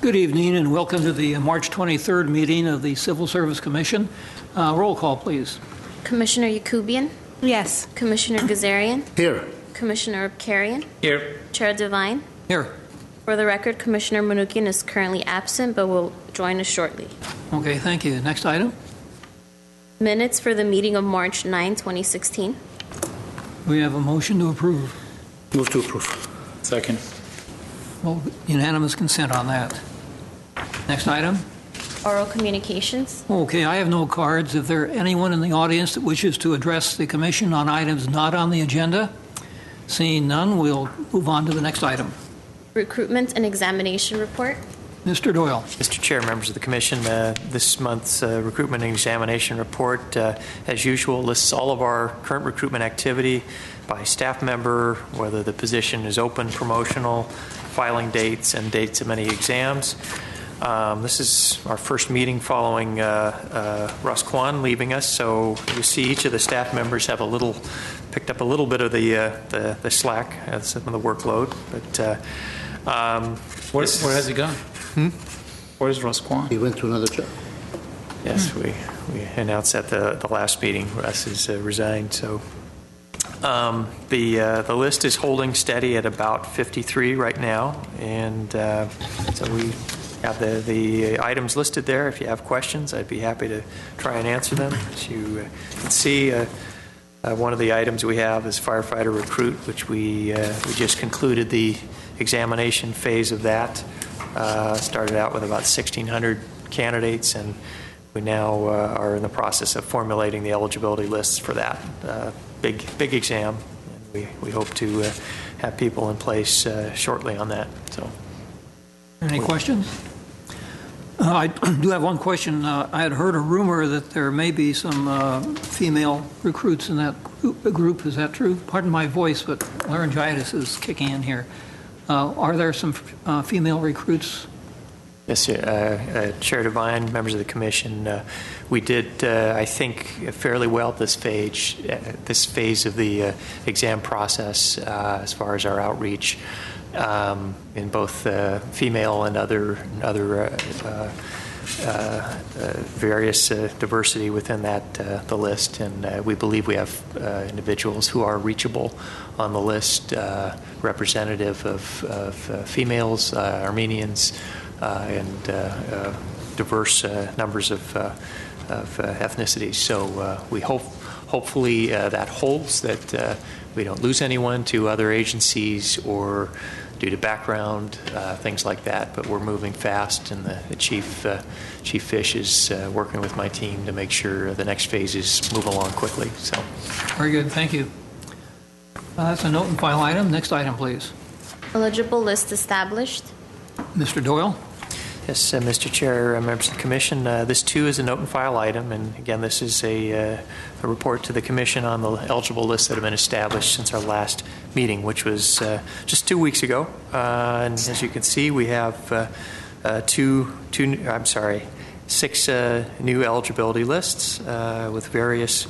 Good evening and welcome to the March 23rd meeting of the Civil Service Commission. Roll call, please. Commissioner Yakubian? Yes. Commissioner Gazarian? Here. Commissioner Abkarian? Here. Chair Devine? Here. For the record, Commissioner Manukian is currently absent but will join us shortly. Okay, thank you. Next item. Minutes for the meeting of March 9, 2016. We have a motion to approve. Move to approve. Second. Well, unanimous consent on that. Next item. Oral communications. Okay, I have no cards. If there anyone in the audience that wishes to address the commission on items not on the agenda, seeing none, we'll move on to the next item. Recruitment and examination report. Mr. Doyle. Mr. Chair, members of the Commission, this month's recruitment and examination report, as usual, lists all of our current recruitment activity by staff member, whether the position is open, promotional, filing dates, and dates of any exams. This is our first meeting following Russ Kwan leaving us, so you see each of the staff members have picked up a little bit of the slack, some of the workload. But where has he gone? Where's Russ Kwan? He went to another job. Yes, we announced at the last meeting Russ is resigned. So the list is holding steady at about 53 right now, and so we have the items listed there. If you have questions, I'd be happy to try and answer them. As you can see, one of the items we have is firefighter recruit, which we just concluded the examination phase of that. Started out with about 1,600 candidates, and we now are in the process of formulating the eligibility lists for that big exam. And we hope to have people in place shortly on that. So, Any questions? I do have one question. I had heard a rumor that there may be some female recruits in that group. Is that true? Pardon my voice, but laryngitis is kicking in here. Are there some female recruits? Yes, Chair Devine, members of the Commission, we did, I think, fairly well at this phase of the exam process as far as our outreach in both female and other various diversity within the list, and we believe we have individuals who are reachable on the list, representative of females, Armenians, and diverse numbers of ethnicities. So we hopefully that holds, that we don't lose anyone to other agencies or due to background, things like that. But we're moving fast, and the Chief Fish is working with my team to make sure the next phases move along quickly. So, very good. Thank you. That's a note and file item. Next item, please. Eligible list established. Mr. Doyle. Yes, Mr. Chair, members of the Commission, this too is a note and file item, and again, this is a report to the Commission on the eligible lists that have been established since our last meeting, which was just 2 weeks ago. And as you can see, we have 6 new eligibility lists with various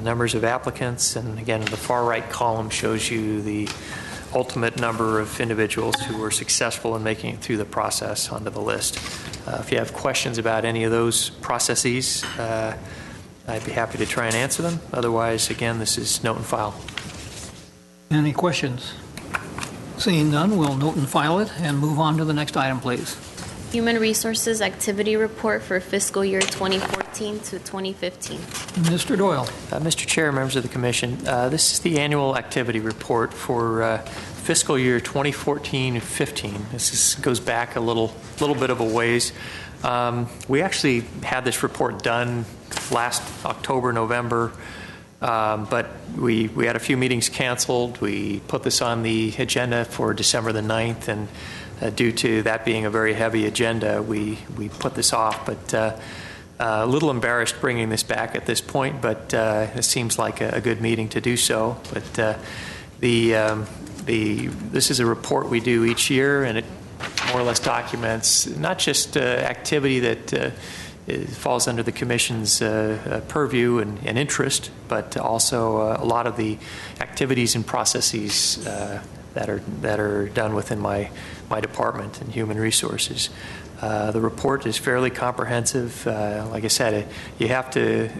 numbers of applicants, and again, the far right column shows you the ultimate number of individuals who were successful in making it through the process onto the list. If you have questions about any of those processes, I'd be happy to try and answer them. Otherwise, again, this is note and file. Any questions? Seeing none, we'll note and file it and move on to the next item, please. Human Resources Activity Report for fiscal year 2014 to 2015. Mr. Doyle. Mr. Chair, members of the Commission, this is the annual activity report for fiscal year 2014-15. This goes back a little bit of a ways. We actually had this report done last October, November, but we had a few meetings canceled. We put this on the agenda for December the 9th, and due to that being a very heavy agenda, we put this off. But a little embarrassed bringing this back at this point, but it seems like a good meeting to do so. But this is a report we do each year, and it more or less documents not just activity that falls under the Commission's purview and interest, but also a lot of the activities and processes that are done within my department in human resources. The report is fairly comprehensive. Like I said, you have to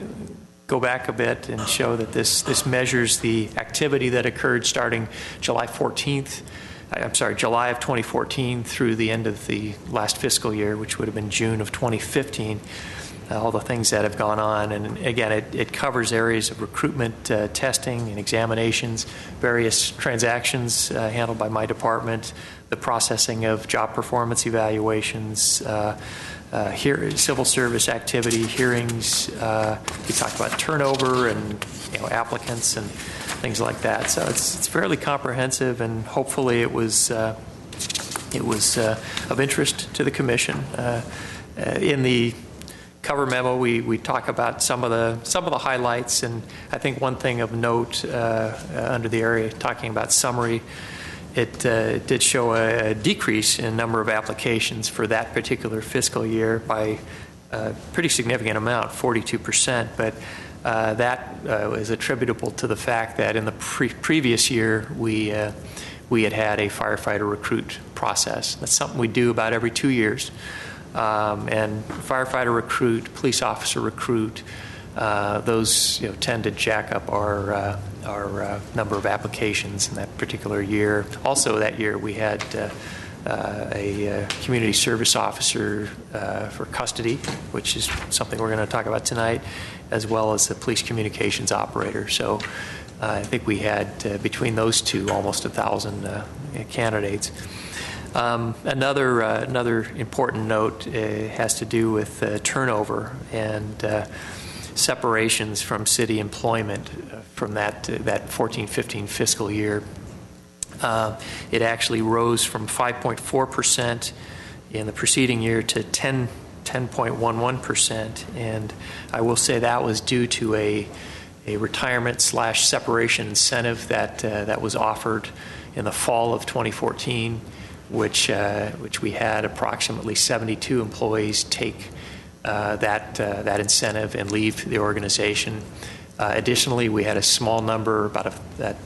go back a bit and show that this measures the activity that occurred starting July of 2014 through the end of the last fiscal year, which would have been June of 2015. All the things that have gone on. And again, it covers areas of recruitment, testing, and examinations, various transactions handled by my department, the processing of job performance evaluations, civil service activity, hearings. We talked about turnover and applicants and things like that. So it's fairly comprehensive, and hopefully it was of interest to the commission. In the cover memo, we talk about some of the highlights, and I think one thing of note under the area talking about summary, it did show a decrease in number of applications for that particular fiscal year by a pretty significant amount, 42%, but that was attributable to the fact that in the previous year we had a firefighter recruit process. That's something we do about every 2 years. And firefighter recruit, police officer recruit, those tend to jack up our number of applications in that particular year. Also, that year we had a community service officer for custody, which is something we're going to talk about tonight, as well as the police communications operator. So I think we had between those two almost 1,000 candidates. Another important note has to do with turnover and separations from city employment from that 14-15 fiscal year. It actually rose from 5.4% in the preceding year to 10.11%, and I will say that was due to a retirement/separation incentive that was offered in the fall of 2014. Which we had approximately 72 employees take that incentive and leave the organization. Additionally, we had a small number, about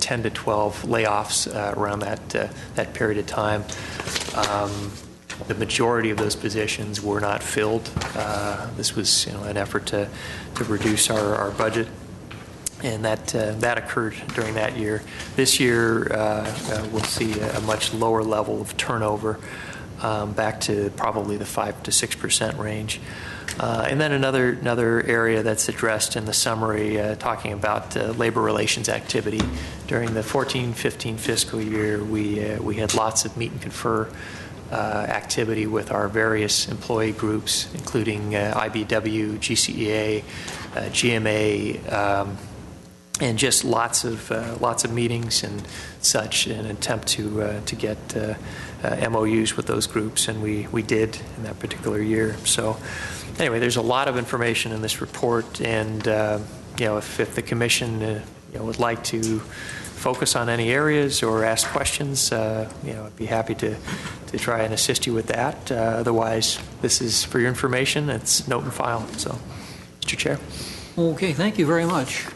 10 to 12 layoffs around that period of time. The majority of those positions were not filled. This was an effort to reduce our budget. And that occurred during that year. This year, we'll see a much lower level of turnover, back to probably the 5 to 6% range. And then another area that's addressed in the summary, talking about labor relations activity. During the 14-15 fiscal year, we had lots of meet and confer activity with our various employee groups, including IBW, GCEA, GMA, and just lots of meetings and such in an attempt to get MOUs with those groups, and we did in that particular year. So anyway, there's a lot of information in this report, and if the commission would like to focus on any areas or ask questions, I'd be happy to try and assist you with that. Otherwise, this is for your information. It's note and file. So, Mr. Chair. Okay, thank you very much.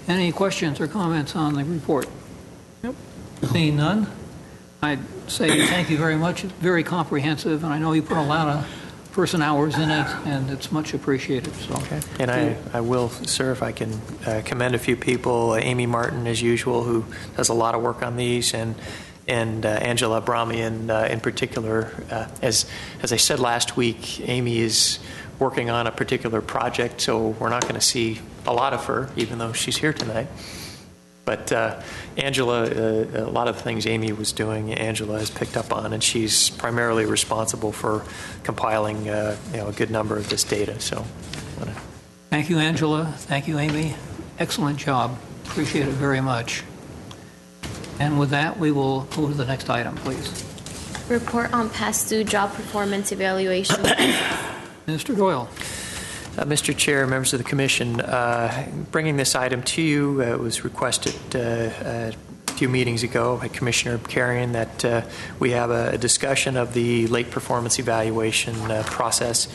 Any questions or comments on the report? Yep. Seeing none, I'd say thank you very much. It's very comprehensive, and I know you put a lot of person hours in it, and it's much appreciated. So. Okay. And I will, sir, if I can commend a few people, Amy Martin, as usual, who does a lot of work on these, and Angela Brahmian in particular. As I said last week, Amy is working on a particular project, so we're not going to see a lot of her, even though she's here tonight. But Angela, a lot of the things Amy was doing, Angela has picked up on, and she's primarily responsible for compiling a good number of this data. So, thank you, Angela. Thank you, Amy. Excellent job. Appreciate it very much. And with that, we will go to the next item, please. Report on past due job performance evaluation. Mr. Doyle. Mr. Chair, members of the Commission, bringing this item to you, it was requested a few meetings ago by Commissioner Carrion that we have a discussion of the late performance evaluation process.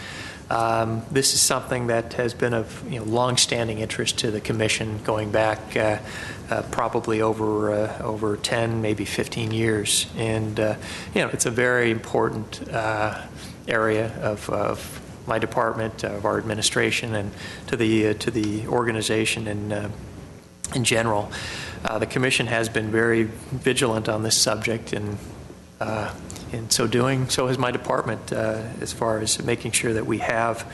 This is something that has been of long-standing interest to the Commission, going back probably over 10, maybe 15 years, and it's a very important area of my department, of our administration, and to the organization in general. The Commission has been very vigilant on this subject, and in so doing, so has my department, as far as making sure that we have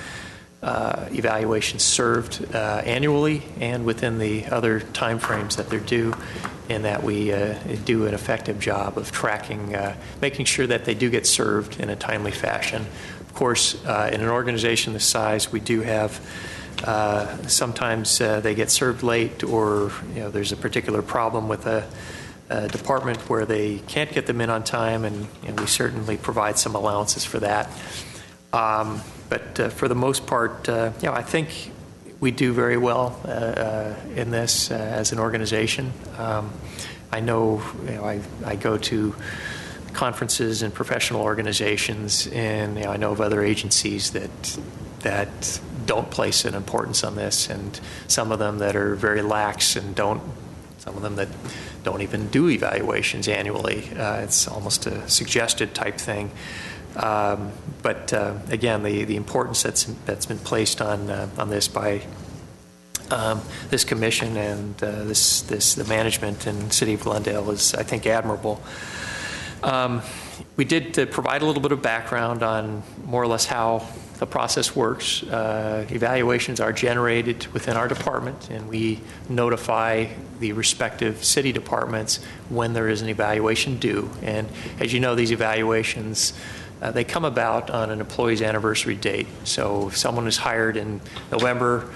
evaluations served annually and within the other timeframes that they're due, and that we do an effective job of tracking, making sure that they do get served in a timely fashion. Of course, in an organization this size, we do have sometimes they get served late, or there's a particular problem with a department where they can't get them in on time, and we certainly provide some allowances for that. But for the most part, I think we do very well in this as an organization. I know, I go to conferences and professional organizations, and I know of other agencies that don't place an importance on this, and some of them that are very lax and some of them that don't even do evaluations annually. It's almost a suggested type thing. But again, the importance that's been placed on this by this commission and the management in the City of Glendale is, I think, admirable. We did provide a little bit of background on more or less how the process works. Evaluations are generated within our department, and we notify the respective city departments when there is an evaluation due. And as you know, these evaluations, they come about on an employee's anniversary date. So if someone is hired in November,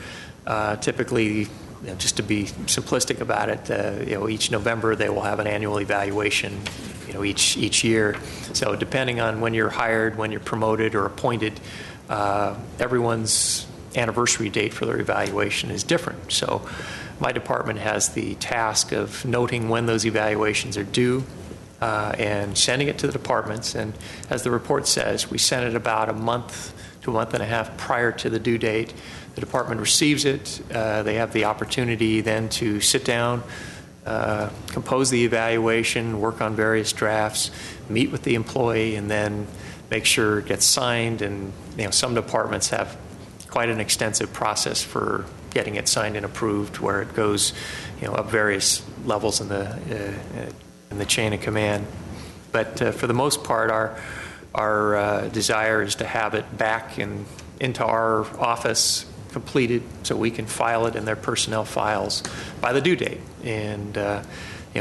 typically, just to be simplistic about it, each November they will have an annual evaluation, each year. So depending on when you're hired, when you're promoted or appointed, everyone's anniversary date for their evaluation is different. So my department has the task of noting when those evaluations are due and sending it to the departments. And as the report says, we send it about a month to a month and a half prior to the due date. The department receives it. They have the opportunity then to sit down, compose the evaluation, work on various drafts, meet with the employee, and then make sure it gets signed. And some departments have quite an extensive process for getting it signed and approved, where it goes up various levels in the chain of command. But for the most part, our desire is to have it back into our office completed, so we can file it in their personnel files by the due date. And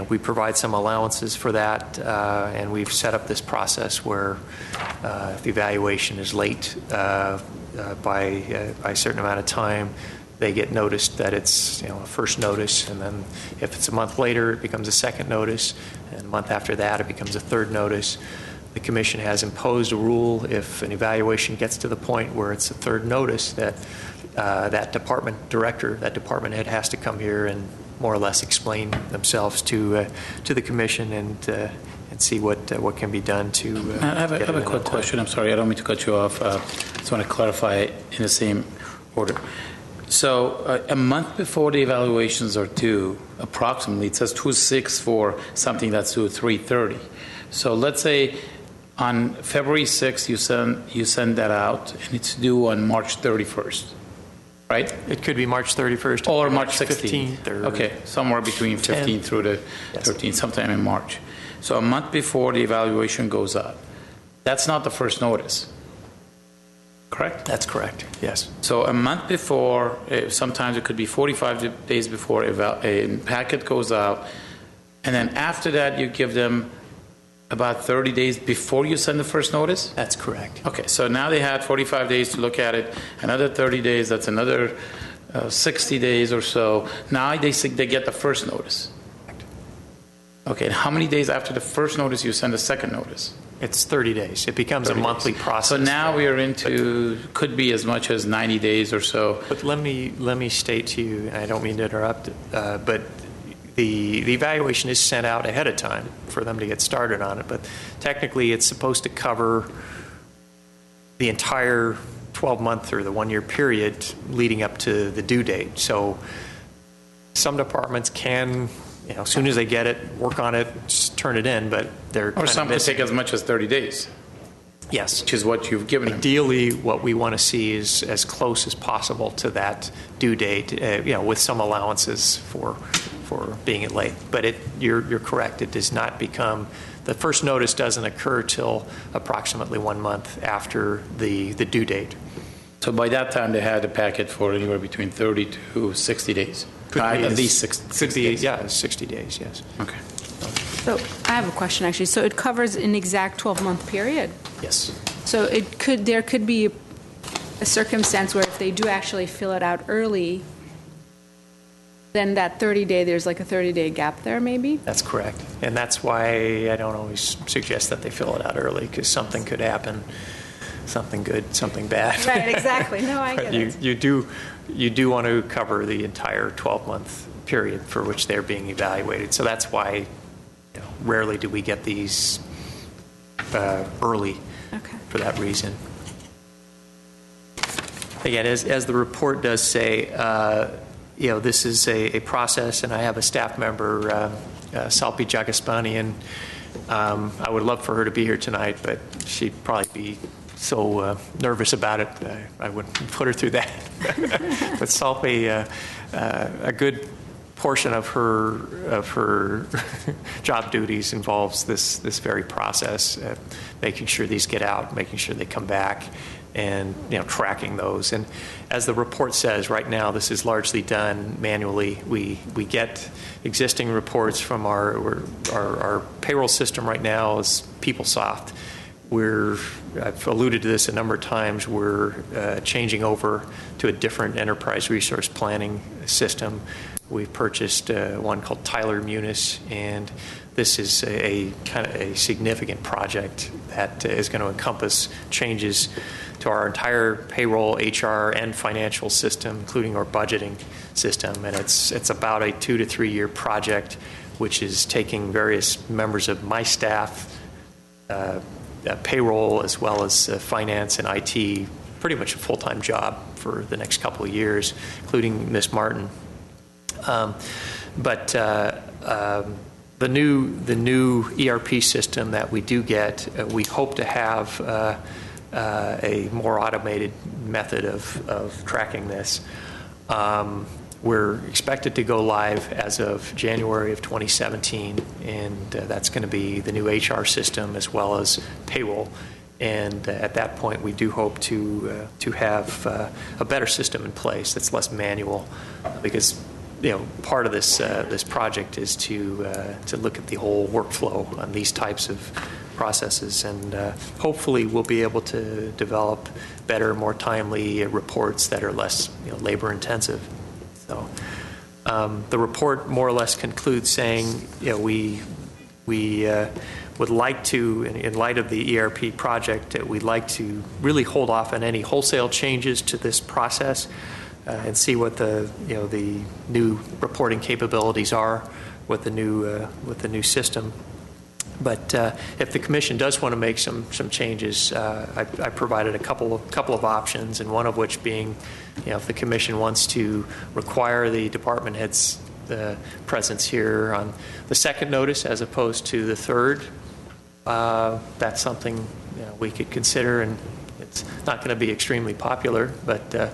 we provide some allowances for that, and we've set up this process where if the evaluation is late by a certain amount of time, they get noticed that it's a first notice, and then if it's a month later, it becomes a second notice, and a month after that, it becomes a third notice. The Commission has imposed a rule: if an evaluation gets to the point where it's a third notice, that that department director, that department head, has to come here and more or less explain themselves to the Commission and see what can be done to. I have a quick question. I'm sorry, I don't mean to cut you off. I just want to clarify in the same order. So a month before the evaluations are due, approximately, it says 2/6 for something that's due 3/30. So let's say on February 6th you send that out, and it's due on March 31st, right? It could be March 31st or March 16th. Okay, somewhere between 15th through the 13th, sometime in March. So a month before the evaluation goes out. That's not the first notice, correct? That's correct, yes. So a month before, sometimes it could be 45 days before a packet goes out, and then after that you give them about 30 days before you send the first notice? That's correct. Okay, so now they had 45 days to look at it, another 30 days, that's another 60 days or so. Now they get the first notice. Okay, and how many days after the first notice you send a second notice? It's 30 days. It becomes a monthly process. So now we are into, could be as much as 90 days or so. But let me state to you, and I don't mean to interrupt, but the evaluation is sent out ahead of time for them to get started on it. But technically, it's supposed to cover the entire 12-month or the 1-year period leading up to the due date. So some departments can, as soon as they get it, work on it, just turn it in, but they're Or some could take as much as 30 days, Yes. which is what you've given them. Ideally, what we want to see is as close as possible to that due date, with some allowances for being late. But you're correct. It does not become, the first notice doesn't occur till approximately 1 month after the due date. So by that time, they had a packet for anywhere between 30 to 60 days. At least 60 days. Yeah, 60 days, yes. Okay. So I have a question, actually. So it covers an exact 12-month period. Yes. So there could be a circumstance where if they do actually fill it out early, then that 30-day, there's like a 30-day gap there, maybe? That's correct. And that's why I don't always suggest that they fill it out early, because something could happen, something good, something bad. Right, exactly. No, I get it. You do want to cover the entire 12-month period for which they're being evaluated. So that's why rarely do we get these early for that reason. Again, as the report does say, this is a process, and I have a staff member, Salpi Jagaspani, and I would love for her to be here tonight, but she'd probably be so nervous about it, I wouldn't put her through that. But Salpi, a good portion of her job duties involves this very process, making sure these get out, making sure they come back, and tracking those. And as the report says, right now this is largely done manually. We get existing reports from our payroll system right now is PeopleSoft. I've alluded to this a number of times, we're changing over to a different enterprise resource planning system. We've purchased one called Tyler Munis, and this is a kind of a significant project that is going to encompass changes to our entire payroll, HR, and financial system, including our budgeting system. And it's about a 2 to 3 year project, which is taking various members of my staff, payroll as well as finance and IT, pretty much a full-time job for the next couple of years, including Ms. Martin. But the new ERP system that we do get, we hope to have a more automated method of tracking this. We're expected to go live as of January of 2017, and that's going to be the new HR system as well as payroll. And at that point, we do hope to have a better system in place that's less manual, because part of this project is to look at the whole workflow on these types of processes, and hopefully we'll be able to develop better, more timely reports that are less labor intensive. So the report more or less concludes saying, we would like to, in light of the ERP project, we'd like to really hold off on any wholesale changes to this process and see what the new reporting capabilities are with the new system. But if the commission does want to make some changes, I provided a couple of options, and one of which being, if the commission wants to require the department head's presence here on the second notice as opposed to the third, that's something we could consider, and it's not going to be extremely popular, but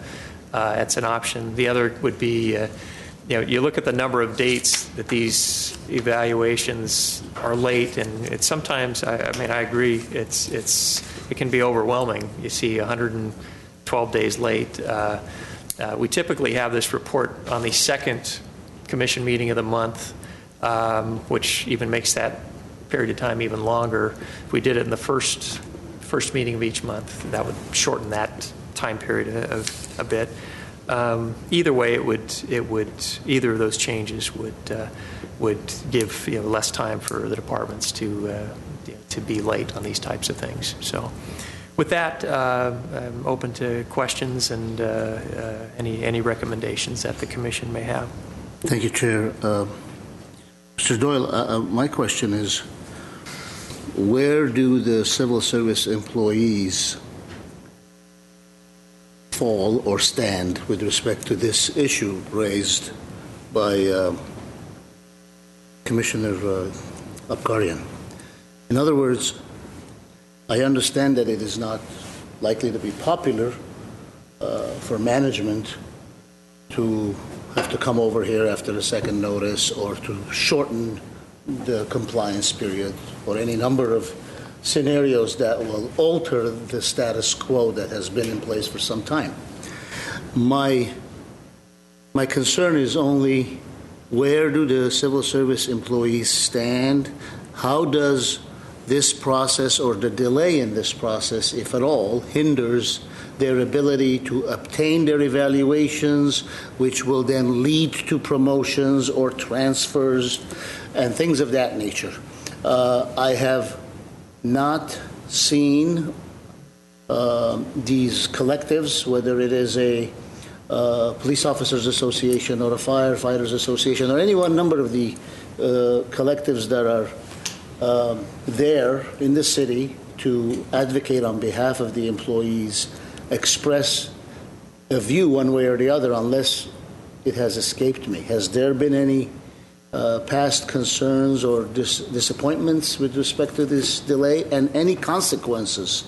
it's an option. The other would be, you look at the number of dates that these evaluations are late, and it's sometimes, I agree, it can be overwhelming. You see 112 days late. We typically have this report on the second commission meeting of the month, which even makes that period of time even longer. If we did it in the first meeting of each month, that would shorten that time period a bit. Either way, either of those changes would give less time for the departments to be late on these types of things. So, with that, I'm open to questions and any recommendations that the commission may have. Thank you, Chair. Mr. Doyle, my question is, where do the civil service employees fall or stand with respect to this issue raised by Commissioner Abkarian. In other words, I understand that it is not likely to be popular for management to have to come over here after a second notice or to shorten the compliance period or any number of scenarios that will alter the status quo that has been in place for some time. My concern is only where do the civil service employees stand? How does this process or the delay in this process, if at all, hinders their ability to obtain their evaluations, which will then lead to promotions or transfers and things of that nature? I have not seen these collectives, whether it is a police officers association or a firefighters association or any one number of the collectives that are there in the city to advocate on behalf of the employees, express a view one way or the other, unless it has escaped me. Has there been any past concerns or disappointments with respect to this delay, and any consequences,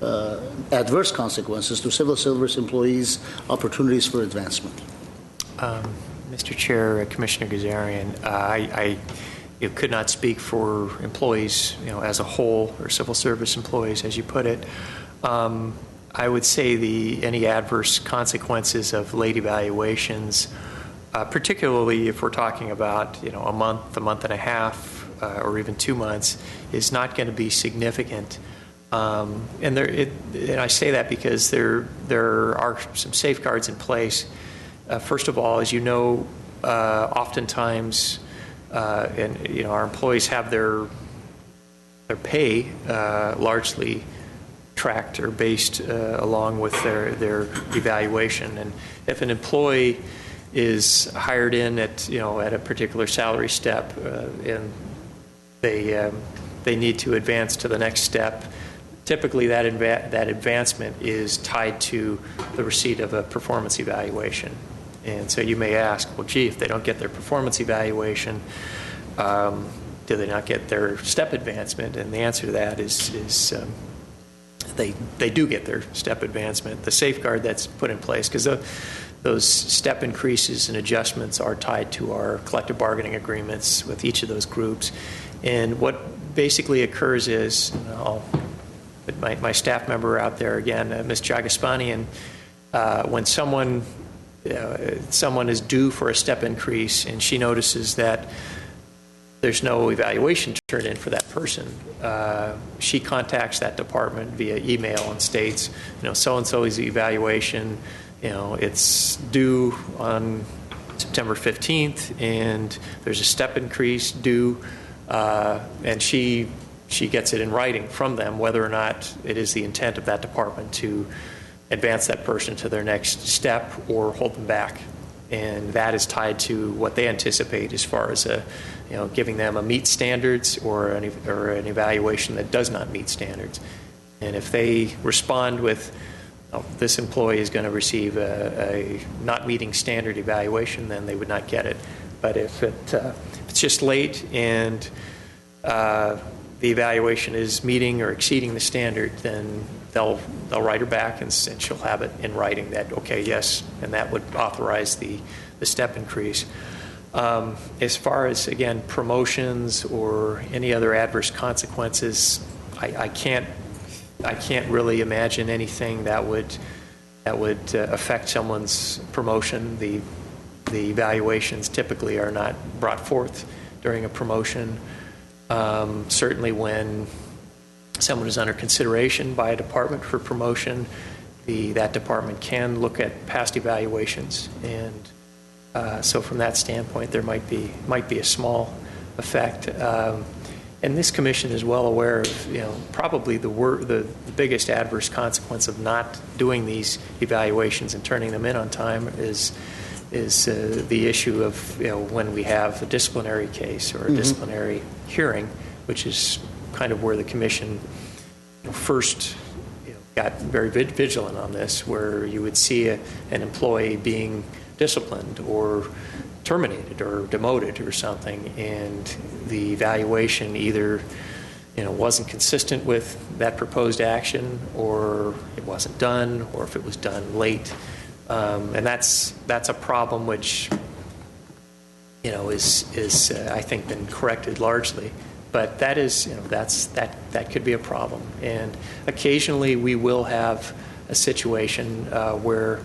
adverse consequences to civil service employees' opportunities for advancement? Mr. Chair, Commissioner Gazarian, I could not speak for employees, as a whole, or civil service employees, as you put it. I would say any adverse consequences of late evaluations, particularly if we're talking about a month and a half, or even 2 months, is not going to be significant. And I say that because there are some safeguards in place. First of all, as you know, oftentimes, and our employees have their pay largely tracked or based along with their evaluation. And if an employee is hired in at a particular salary step, and they need to advance to the next step, typically that advancement is tied to the receipt of a performance evaluation. And so you may ask, well, gee, if they don't get their performance evaluation, do they not get their step advancement? And the answer to that is they do get their step advancement. The safeguard that's put in place, because those step increases and adjustments are tied to our collective bargaining agreements with each of those groups. And what basically occurs is, I'll put my staff member out there again, Ms. Jagaspanian, when someone is due for a step increase and she notices that there's no evaluation turned in for that person, she contacts that department via email and states, so-and-so's evaluation, it's due on September 15th, and there's a step increase due, and she gets it in writing from them whether or not it is the intent of that department to advance that person to their next step or hold them back. And that is tied to what they anticipate as far as giving them a meet standards or an evaluation that does not meet standards. And if they respond with, this employee is going to receive a not meeting standard evaluation, then they would not get it. But if it's just late and the evaluation is meeting or exceeding the standard, then they'll write her back and she'll have it in writing that, okay, yes, and that would authorize the step increase. As far as, again, promotions or any other adverse consequences, I can't really imagine anything that would affect someone's promotion. The evaluations typically are not brought forth during a promotion. Certainly when someone is under consideration by a department for promotion, that department can look at past evaluations, and so from that standpoint, there might be a small effect. And this commission is well aware of, probably the biggest adverse consequence of not doing these evaluations and turning them in on time is the issue of when we have a disciplinary case or a disciplinary hearing, which is kind of where the commission first got very vigilant on this, where you would see an employee being disciplined or terminated or demoted or something, and the evaluation either wasn't consistent with that proposed action, or it wasn't done, or if it was done late, and that's a problem which is I think been corrected largely. But that is, that could be a problem. And occasionally we will have a situation where,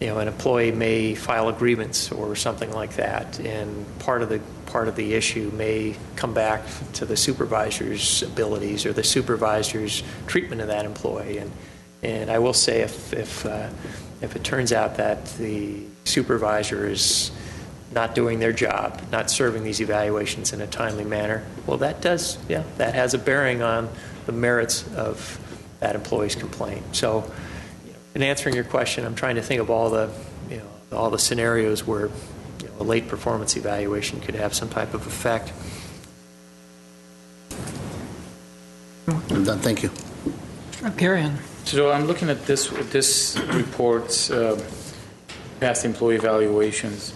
an employee may file a grievance or something like that, and part of the issue may come back to the supervisor's abilities or the supervisor's treatment of that employee. And I will say, if it turns out that the supervisor is not doing their job, not serving these evaluations in a timely manner, well, that has a bearing on the merits of that employee's complaint. So, in answering your question, I'm trying to think of all the scenarios where a late performance evaluation could have some type of effect. I'm done. Thank you. Carry on. So I'm looking at this report's past employee evaluations.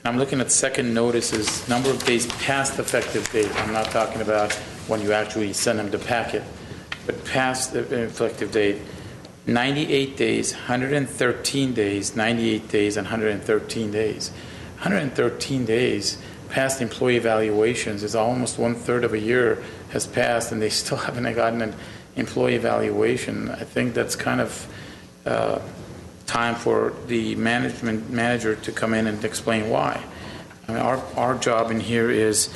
I'm looking at second notices, number of days past effective date. I'm not talking about when you actually send them the packet, but past the effective date. 98 days, 113 days, 98 days, and 113 days. 113 days past employee evaluations is almost 1/3 of a year has passed, and they still haven't gotten an employee evaluation. I think that's kind of time for the manager to come in and explain why. I mean, our job in here is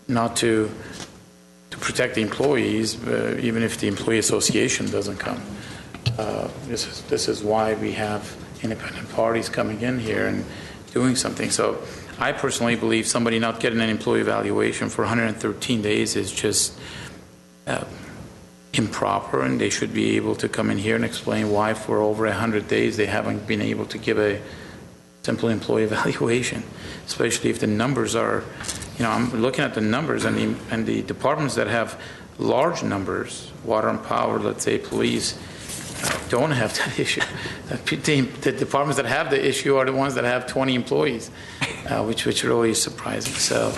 not to protect the employees, even if the employee association doesn't come. This is why we have independent parties coming in here and doing something. So I personally believe somebody not getting an employee evaluation for 113 days is just improper, and they should be able to come in here and explain why for over 100 days they haven't been able to give a simple employee evaluation, especially if the numbers are, I'm looking at the numbers, and the departments that have large numbers, water and power, let's say police, don't have that issue. The departments that have the issue are the ones that have 20 employees, which really is surprising. So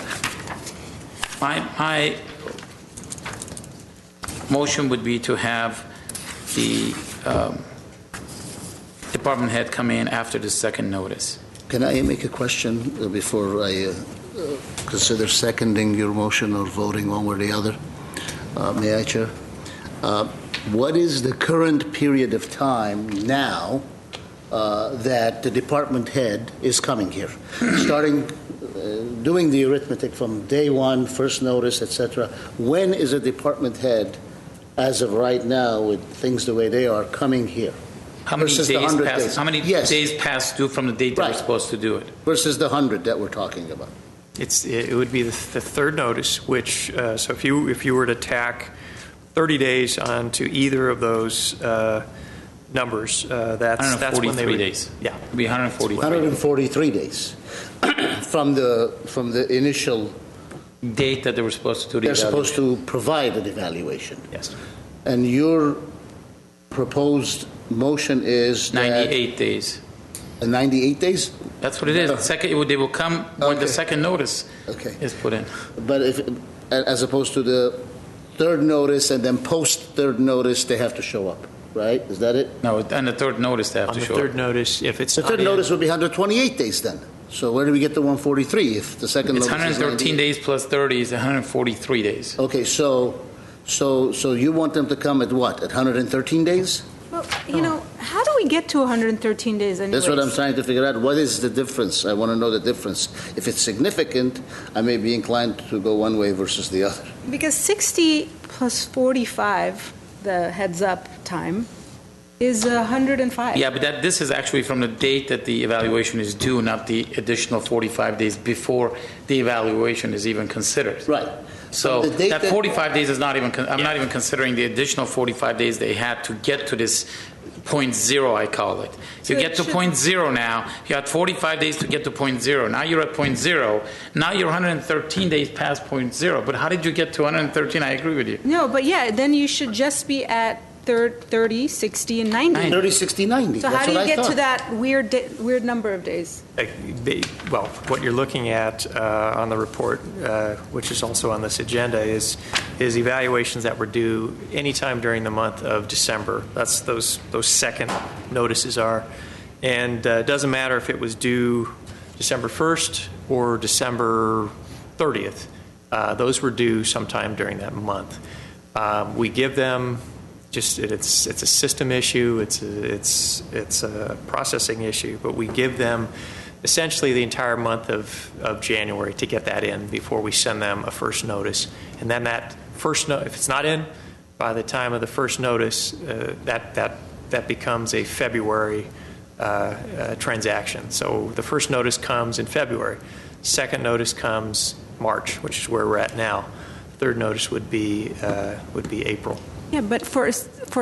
my motion would be to have the department head come in after the second notice. Can I make a question before I consider seconding your motion or voting one way or the other? May I, Chair? What is the current period of time now that the department head is coming here? Starting doing the arithmetic from day one, first notice, etc. When is a department head, as of right now, with things the way they are, coming here? How many versus days the 100 past? days? How many Yes. days past due from the date that Right. we're supposed to do it? Versus the 100 that we're talking about. It would be the third notice, which so if you were to tack 30 days onto either of those numbers, that's when they 143 would, days. Yeah, It'd be 143. 143 days from the initial. Date that they were supposed to do the They're supposed evaluation. to provide an evaluation. yes. And your proposed motion is that 98 days. 98 days? That's what it is. They will come when the Okay. second notice Okay. is put in. But as opposed to the third notice and then post third notice, they have to show up, right? Is that it? No, and the third notice they have On to the show third up. notice, if it's The not third in- notice would be 128 days then. So where do we get the 143 if the second It's notice is 113 98? days plus 30 is 143 days. Okay, so you want them to come at what? At 113 days? Well, how do we get to 113 days anyways? That's what I'm trying to figure out. What is the difference? I want to know the difference. If it's significant, I may be inclined to go one way versus the other. Because 60 plus 45, the heads-up time, is 105. Yeah, but this is actually from the date that the evaluation is due, not the additional 45 days before the evaluation is even considered. Right. So The date that 45 days is not even, I'm not even considering the additional 45 days they had to get to this point zero, I call it. So You it get to should- point zero now, you had 45 days to get to point zero. Now you're at point zero. Now you're 113 days past point zero. But how did you get to 113? I agree with you. No, but yeah, then you should just be at 30, 60, and 90. 30, 60, 90. So how That's do what you I get to thought. that weird number of days? Well, what you're looking at on the report, which is also on this agenda, is evaluations that were due anytime during the month of December. That's those second notices are. And it doesn't matter if it was due December 1st or December 30th. Those were due sometime during that month. We give them it's a system issue, it's a processing issue, but we give them essentially the entire month of January to get that in before we send them a first notice. And then that first if it's not in by the time of the first notice, that becomes a February transaction. So the first notice comes in February. Second notice comes March, which is where we're at now. Third notice would be April. Yeah, but for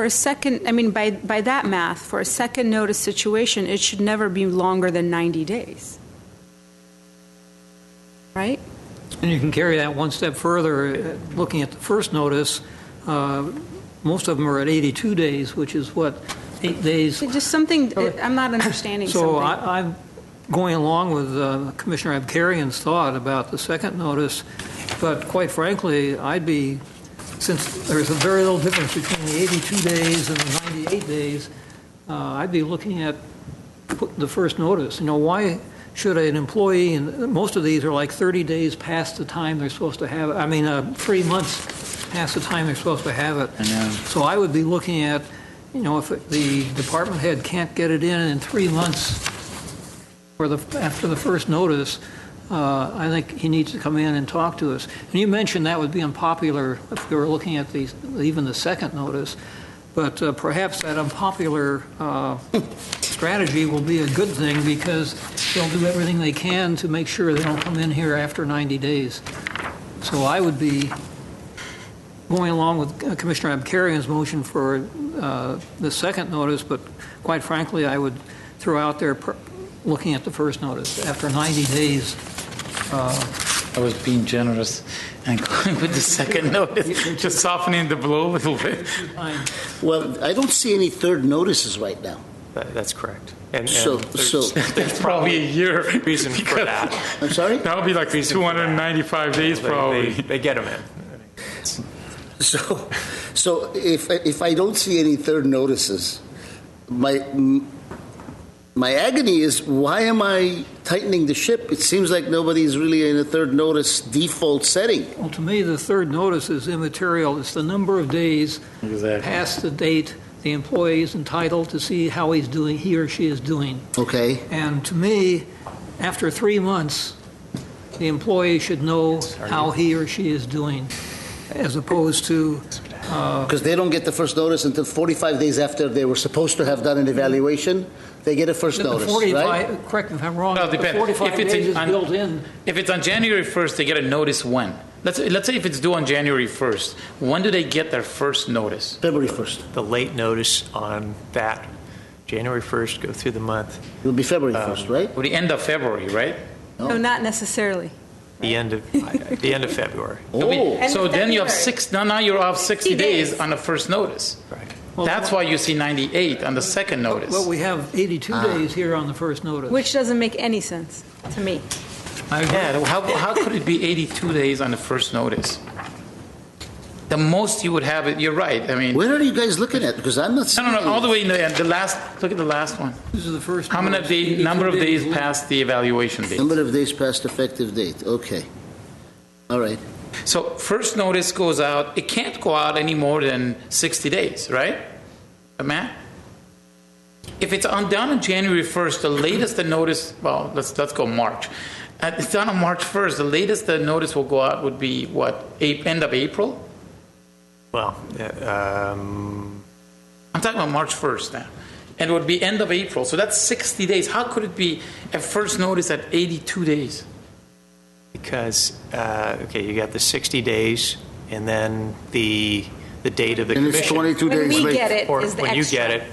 a second, I mean, by that math, for a second notice situation, it should never be longer than 90 days. Right? And you can carry that one step further. Looking at the first notice, most of them are at 82 days, which is what, 8 days. It's just something, I'm not understanding So something. I'm going along with Commissioner Abkarian's thought about the second notice, but quite frankly, since there's a very little difference between the 82 days and the 98 days, I'd be looking at the first notice. Why should an employee, and most of these are like 30 days past the time they're supposed to have it, 3 months past the time they're supposed to have it. I know. So I would be looking at, if the department head can't get it in 3 months after the first notice, I think he needs to come in and talk to us. And you mentioned that would be unpopular if we were looking at even the second notice, but perhaps that unpopular strategy will be a good thing because they'll do everything they can to make sure they don't come in here after 90 days. So I would be going along with Commissioner Abkarian's motion for the second notice, but quite frankly, I would throw out there looking at the first notice after 90 days. I was being generous and going with the second notice, just softening the blow a little bit. Well, I don't see any third notices right now. That's correct. And So- That's probably a year. reason for that. I'm sorry? That would be like 295 days probably. They get them in. So if I don't see any third notices, my agony is, why am I tightening the ship? It seems like nobody's really in a third notice default setting. Well, to me, the third notice is immaterial. It's the number of days Exactly. past the date the employee is entitled to see how he or she is doing. Okay? And to me, after 3 months, the employee should know how he or she is doing, as opposed to, Because they don't get the first notice until 45 days after they were supposed to have done an evaluation. They get a first the notice, 45, right? correct me if I'm wrong, Well, it the depends. 45 If it's days is on- built in. If it's on January 1st, they get a notice when? Let's say if it's due on January 1st, when do they get their first notice? February 1st. The late notice on that, January 1st, go through the month, It'll be February 1st, right? Or the end of February, right? No, not necessarily. the end of February. It'll be- Oh, End So of then you have February. now you're off 60 days days. on the first notice. Right. That's why you see 98 on the second notice. Well, we have 82 days here on the first notice. Which doesn't make any sense to me. I agree. Yeah, how could it be 82 days on the first notice? The most you would have it, you're right, I mean, Where are you guys looking at? Because I'm not no, seeing all the it. way in the end, look at the last one. This is the first. How many notice, 82 number of days late. past the evaluation date? Number of days past effective date. Okay. All right. So first notice goes out, it can't go out any more than 60 days, right? Matt? If it's done on January 1st, the latest the notice, well, let's go March. It's done on March 1st, the latest the notice will go out would be what, end of April? Well, I'm talking about March 1st now. And it would be end of April, so that's 60 days. How could it be a first notice at 82 days? because, you got the 60 days, and then the date of the And it's commission. 22 When days we late. get it Or is the when you extra. get it,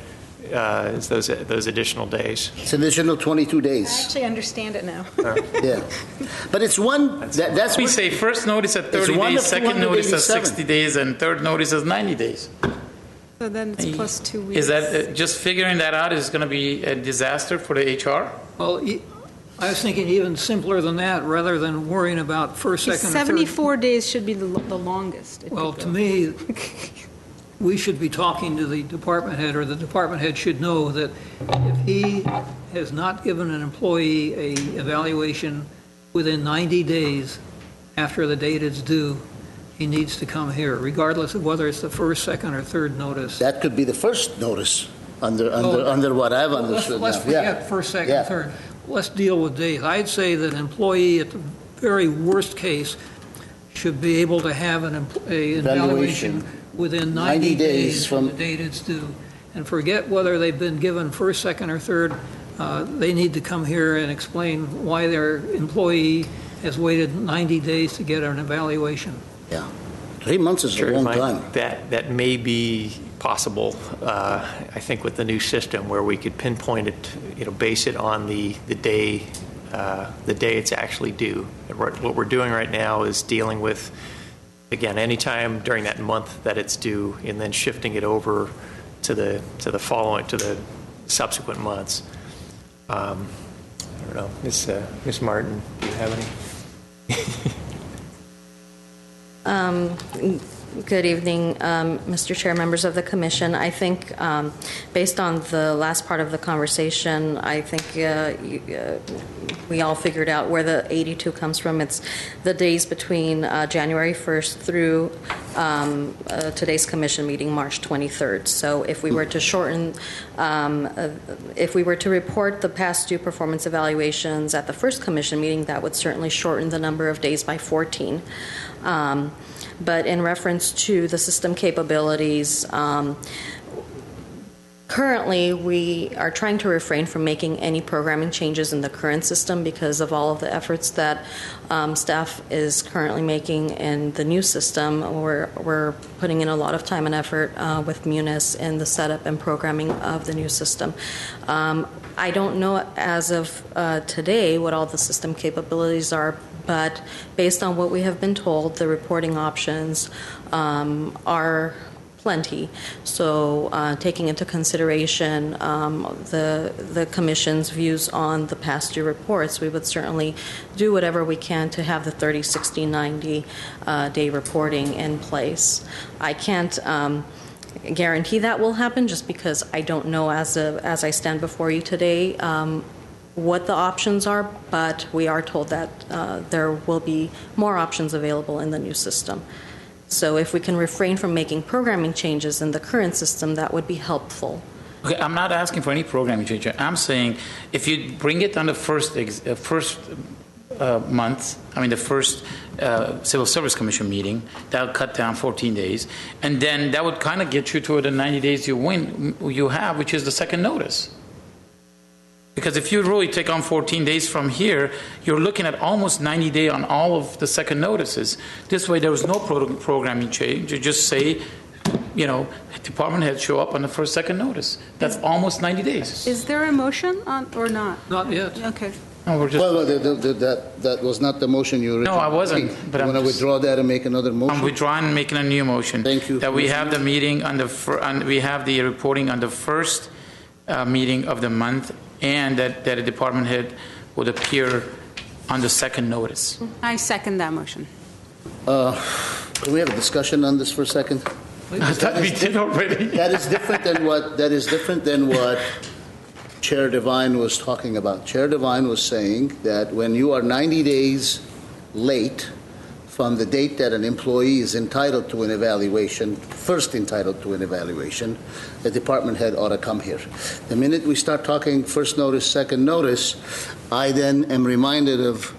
is those additional days. It's an additional 22 I days. actually understand it now. Yeah. But it's one, that's We what, say first notice at It's 30 one days, of second notice at 287. 60 days, and third notice at 90 days. So then it's plus 2 weeks. Is that, just figuring that out is going to be a disaster for the HR? Well, I was thinking even simpler than that, rather than worrying about first, second, or third. 74 days should be the longest. it Well, could to go. me, we should be talking to the department head, or the department head should know that if he has not given an employee a evaluation within 90 days after the date it's due, he needs to come here, regardless of whether it's the first, second, or third notice. That could be the first notice under what I've understood now. Let's forget first, second, Yeah. third. Let's deal with days. I'd say that an employee, at the very worst case, should be able to have an evaluation within 90 days from the date it's due. And forget whether they've been given first, second, or third. They need to come here and explain why their employee has waited 90 days to get an evaluation. Yeah. 3 months is a long Mike, time. that may be possible, I think, with the new system, where we could pinpoint it, base it on the day it's actually due. And what we're doing right now is dealing with, again, anytime during that month that it's due, and then shifting it over to the subsequent months. I don't know, Ms. Martin, do you have any? Good evening, Mr. Chair, members of the Commission. I think, based on the last part of the conversation, I think we all figured out where the 82 comes from. It's the days between January 1st through today's Commission meeting, March 23rd. So if we were to shorten, if we were to report the past due performance evaluations at the first Commission meeting, that would certainly shorten the number of days by 14. But in reference to the system capabilities, currently we are trying to refrain from making any programming changes in the current system because of all of the efforts that staff is currently making in the new system. We're putting in a lot of time and effort with Munis in the setup and programming of the new system. I don't know as of today what all the system capabilities are, but based on what we have been told, the reporting options are plenty. So taking into consideration the Commission's views on the past due reports, we would certainly do whatever we can to have the 30, 60, 90 day reporting in place. I can't guarantee that will happen just because I don't know as I stand before you today what the options are, but we are told that there will be more options available in the new system. So if we can refrain from making programming changes in the current system, that would be helpful. Okay, I'm not asking for any programming change. I'm saying if you bring it on the first month, the first Civil Service Commission meeting, that would cut down 14 days, and then that would kind of get you to the 90 days you have, which is the second notice. Because if you really take on 14 days from here, you're looking at almost 90 days on all of the second notices. This way, there was no programming change. You just say, department heads show up on the first, second notice. That's almost 90 days. Is there a motion on or not? Not yet. Okay. No, we're just. Well, that was not the motion you originally. No, I wasn't, made. but You I'm want to just- withdraw that and make another motion? I'm withdrawing and making a new motion. Thank you. That we have the meeting we have the reporting on the first meeting of the month, and that a department head would appear on the second notice. I second that motion. Can we have a discussion on this for a second? I thought we did already. That is different than what Chair Devine was talking about. Chair Devine was saying that when you are 90 days late from the date that an employee is entitled to an evaluation, first entitled to an evaluation, the department head ought to come here. The minute we start talking first notice, second notice, I then am reminded of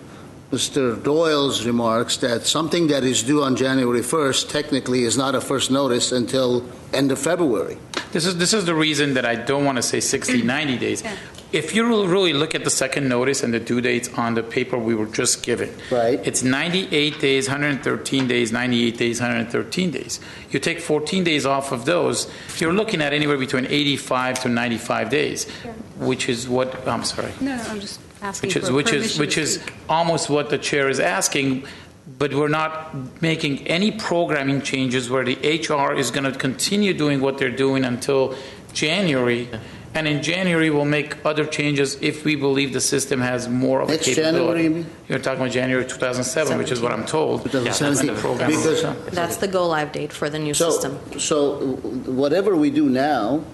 Mr. Doyle's remarks that something that is due on January 1st technically is not a first notice until end of February. This is the reason that I don't want to say 60, 90 days. Yeah. If you really look at the second notice and the due dates on the paper we were just given, Right. It's 98 days, 113 days, 98 days, 113 days. You take 14 days off of those, you're looking at anywhere between 85 to 95 days, which is what, I'm sorry. No, I'm just asking Which for permission is to speak. almost what the chair is asking, but we're not making any programming changes where the HR is going to continue doing what they're doing until January. And in January, we'll make other changes if we believe the system has more of a Next capability. January, you mean? You're talking about January 2007, which is what I'm told. 2017. That's when the program will Because- start. That's the go-live date for the new system. So whatever we do now,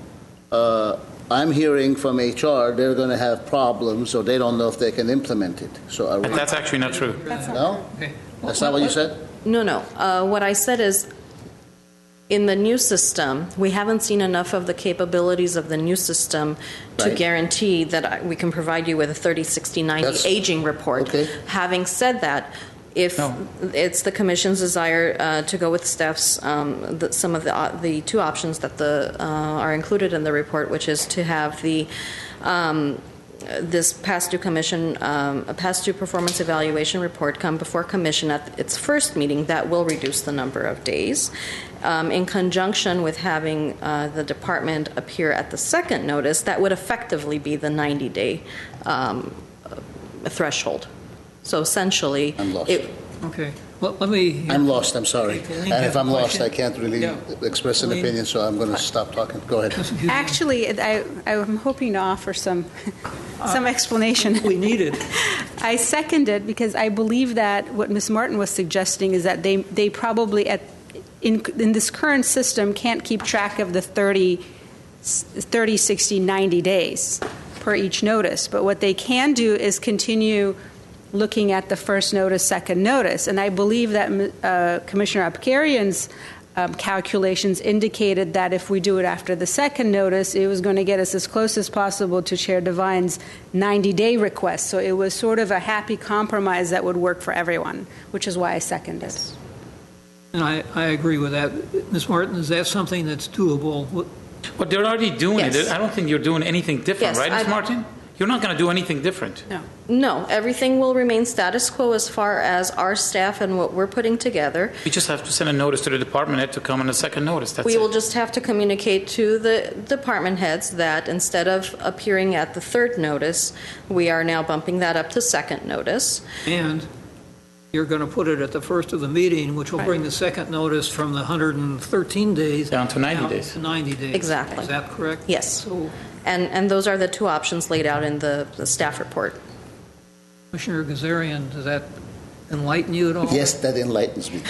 I'm hearing from HR, they're going to have problems, or they don't know if they can implement it. So are we, But that's actually not true. no? Okay. That's not what you said? No. What I said is, in the new system, we haven't seen enough of the capabilities of the new system to Right. guarantee that we can provide you with a 30, 60, 90 That's- aging report. okay. Having said that, if No. it's the commission's desire to go with staff's, some of the two options that are included in the report, which is to have this past due commission, a past due performance evaluation report come before commission at its first meeting, that will reduce the number of days. In conjunction with having the department appear at the second notice, that would effectively be the 90-day threshold. So essentially, I'm lost. Okay. Well, let me. I'm lost, I'm sorry. Okay, And if I'm lost, question. I can't really Yeah. express an Colleen. opinion, so I'm going to stop talking. Go ahead. Actually, I'm hoping to offer some explanation. We need it. I second it because I believe that what Ms. Martin was suggesting is that they probably in this current system can't keep track of the 30, 60, 90 days per each notice. But what they can do is continue looking at the first notice, second notice. And I believe that Commissioner Abkarian's calculations indicated that if we do it after the second notice, it was going to get us as close as possible to Chair Devine's 90-day request. So it was sort of a happy compromise that would work for everyone, which is why I second it. And I agree with that. Ms. Martin, is that something that's doable? But they're already doing Yes. it. I don't think you're doing anything different, Yes, right, Ms. Martin? You're not going to do anything different. No. no, everything will remain status quo as far as our staff and what we're putting together. We just have to send a notice to the department head to come on a second notice. That's We it. will just have to communicate to the department heads that instead of appearing at the third notice, we are now bumping that up to second notice. And you're going to put it at the first of the meeting, which will bring the second notice from the 113 days. Down to 90 days. To 90 days. Exactly. Is that correct? Yes. So And those are the two options laid out in the staff report. Commissioner Gazarian, does that enlighten you at all? Yes, that enlightens me.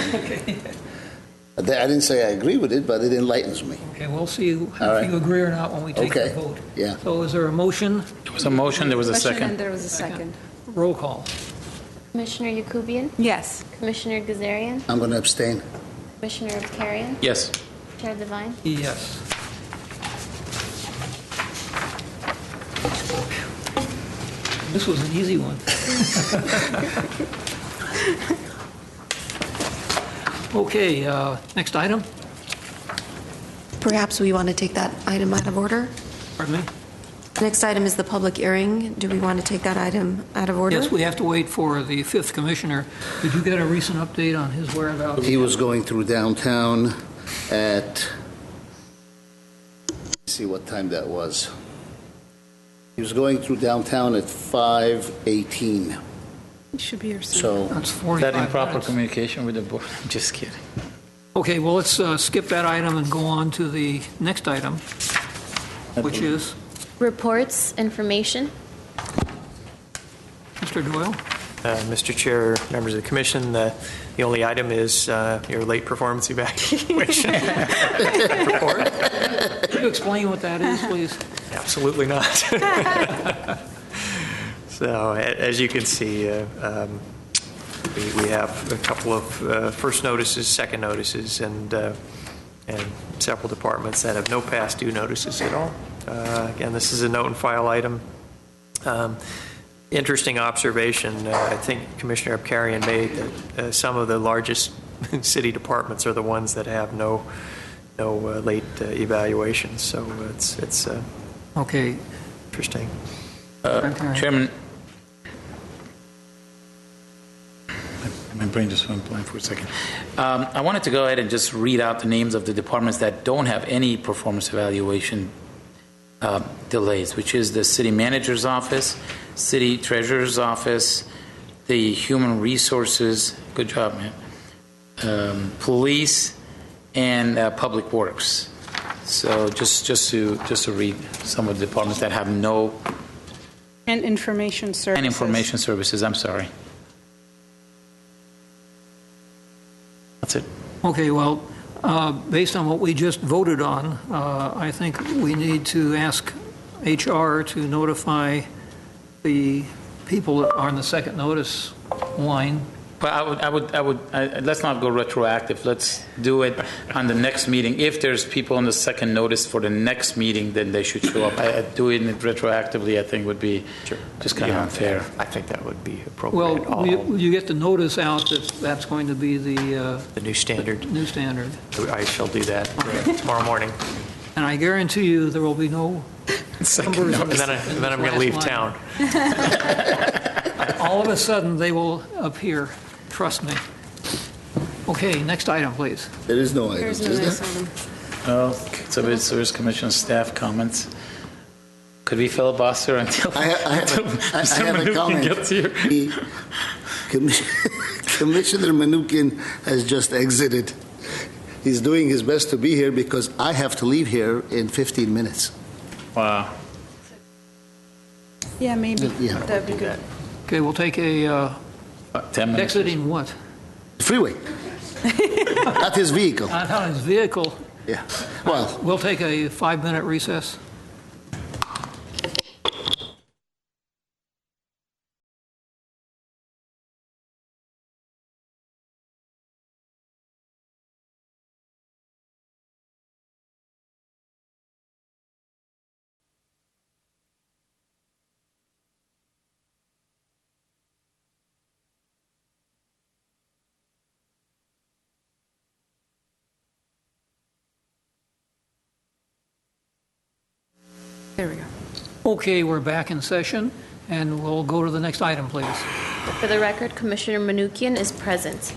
I didn't say I agree with it, but it enlightens me. Okay, we'll see All if right. you agree or not when we take the Okay. vote. Yeah. So is there a motion? There was a motion, there was a Question, and second. there was a second. Roll call. Commissioner Yakubian, Yes. Commissioner Gazarian, I'm going to abstain. Commissioner Abkarian, Yes. Chair Devine. Yes. This was an easy one. Okay, next item. Perhaps we want to take that item out of order. Pardon me? Next item is the public hearing. Do we want to take that item out of order? Yes, we have to wait for the fifth commissioner. Did you get a recent update on his whereabouts? He was going through downtown at, let's see what time that was. He was going through downtown at 5:18. It should be here soon. So That's Is 45 that improper minutes. communication with the board? I'm just kidding. Okay, well, let's skip that item and go on to the next item, which is Reports, information. Mr. Doyle. Mr. Chair, members of the commission, the only item is your late performance evaluation report. Can you explain what that is, please? Absolutely not. So, as you can see, we have a couple of first notices, second notices, and several departments that have no past due notices at all. Again, this is a note and file item. Interesting observation, I think Commissioner Abkarian made, that some of the largest city departments are the ones that have no late evaluations. So it's Okay. interesting. Okay. Chairman, my brain just went blank for a second. I wanted to go ahead and just read out the names of the departments that don't have any performance evaluation delays, which is the city manager's office, city treasurer's office, the human resources, good job, man, police, and public works. So just to read some of the departments that have no. And information services. And information services, I'm sorry. That's it. Okay, well, based on what we just voted on, I think we need to ask HR to notify the people that are on the second notice line. But let's not go retroactive. Let's do it on the next meeting. If there's people on the second notice for the next meeting, then they should show up. Doing it retroactively, I think, would be just kind of unfair. I think that would be appropriate. Well, you get the notice out that that's going to be the new standard. New standard. I shall do that tomorrow morning. And I guarantee you there will be no numbers. And then I'm going to leave town. All of a sudden, they will appear. Trust me. Okay, next item, please. There is no item, There's no is next there? item. Oh, so there's Commission staff comments. Could we filibuster until I have a comment. gets here? Commissioner Manukian has just exited. He's doing his best to be here because I have to leave here in 15 minutes. Wow. Yeah, maybe. Yeah. That'd be good. Okay, we'll take a 10 minutes. exiting what? Freeway. Not his vehicle. Not on his vehicle. Yeah. Well, We'll take a 5-minute recess. There we go. Okay, we're back in session, and we'll go to the next item, please. For the record, Commissioner Manukian is present.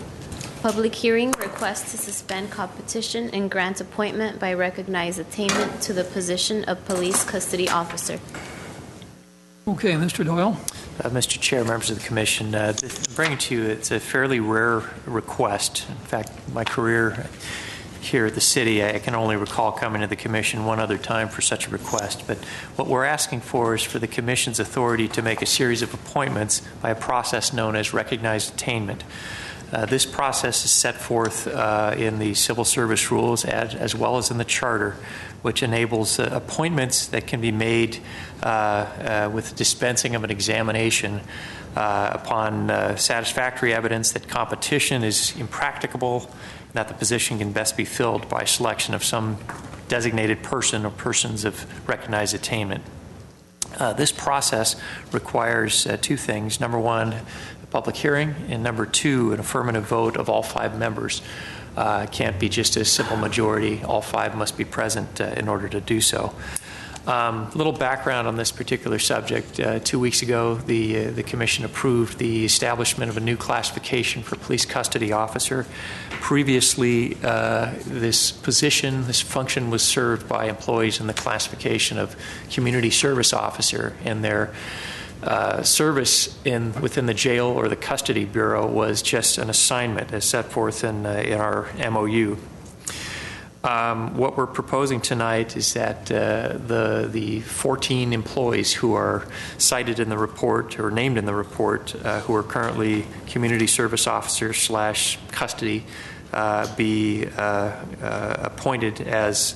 Public hearing request to suspend competition and grant appointment by recognized attainment to the position of police custody officer. Okay, Mr. Doyle. Mr. Chair, members of the Commission, bringing to you, it's a fairly rare request. In fact, my career here at the city, I can only recall coming to the Commission one other time for such a request. But what we're asking for is for the Commission's authority to make a series of appointments by a process known as recognized attainment. This process is set forth in the civil service rules as well as in the charter, which enables appointments that can be made with dispensing of an examination upon satisfactory evidence that competition is impracticable, that the position can best be filled by selection of some designated person or persons of recognized attainment. This process requires two things. Number one, a public hearing, and number two, an affirmative vote of all 5 members. It can't be just a simple majority. All 5 must be present in order to do so. Little background on this particular subject. 2 weeks ago, the Commission approved the establishment of a new classification for police custody officer. Previously, this function was served by employees in the classification of community service officer, and their service within the jail or the custody bureau was just an assignment as set forth in our MOU. What we're proposing tonight is that the 14 employees who are cited in the report or named in the report who are currently community service officers / custody be appointed as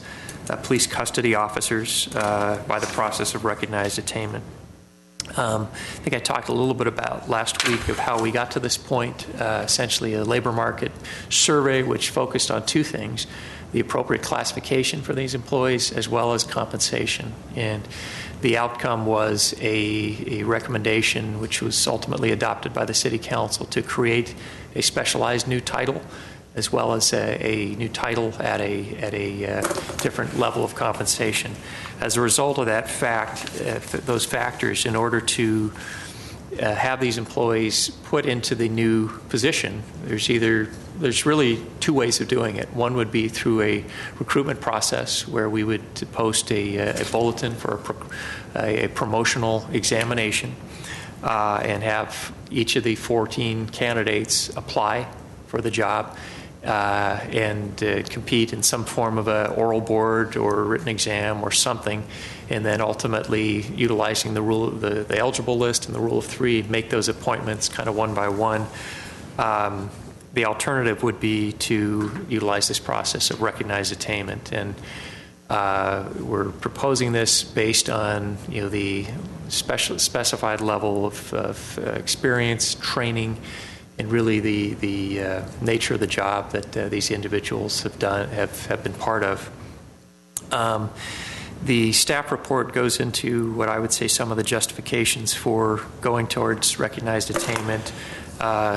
police custody officers by the process of recognized attainment. I think I talked a little bit about last week of how we got to this point, essentially a labor market survey which focused on 2 things: the appropriate classification for these employees as well as compensation. And the outcome was a recommendation which was ultimately adopted by the City Council to create a specialized new title as well as a new title at a different level of compensation. As a result of that those factors, in order to have these employees put into the new position, there's really 2 ways of doing it. One would be through a recruitment process where we would post a bulletin for a promotional examination. and have each of the 14 candidates apply for the job and compete in some form of a oral board or a written exam or something, and then ultimately utilizing the eligible list and the rule of three, make those appointments kind of one by one. The alternative would be to utilize this process of recognized attainment, and we're proposing this based on the specified level of experience, training, and really the nature of the job that these individuals have been part of. The staff report goes into what I would say some of the justifications for going towards recognized attainment,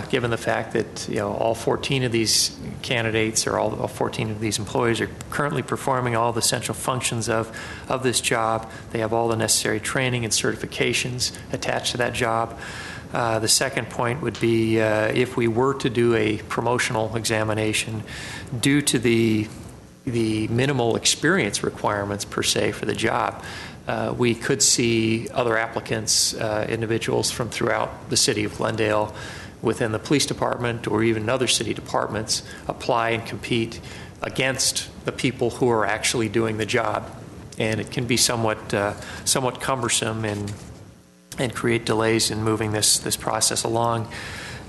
given the fact that all 14 of these candidates or all 14 of these employees are currently performing all the essential functions of this job. They have all the necessary training and certifications attached to that job. The second point would be if we were to do a promotional examination, due to the minimal experience requirements per se for the job, we could see other applicants, individuals from throughout the city of Glendale within the police department or even other city departments apply and compete against the people who are actually doing the job. And it can be somewhat cumbersome and create delays in moving this process along.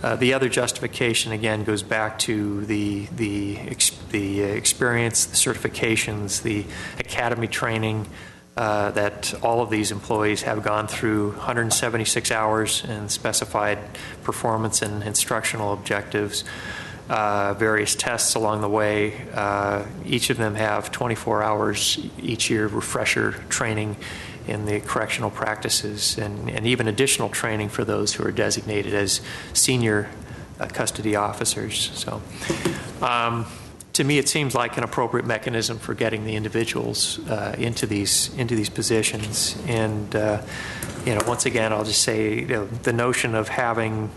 The other justification, again, goes back to the experience, the certifications, the academy training that all of these employees have gone through, 176 hours and specified performance and instructional objectives, various tests along the way. Each of them have 24 hours each year refresher training in the correctional practices, and even additional training for those who are designated as senior custody officers. So to me, it seems like an appropriate mechanism for getting the individuals into these positions. And once again, I'll just say the notion of having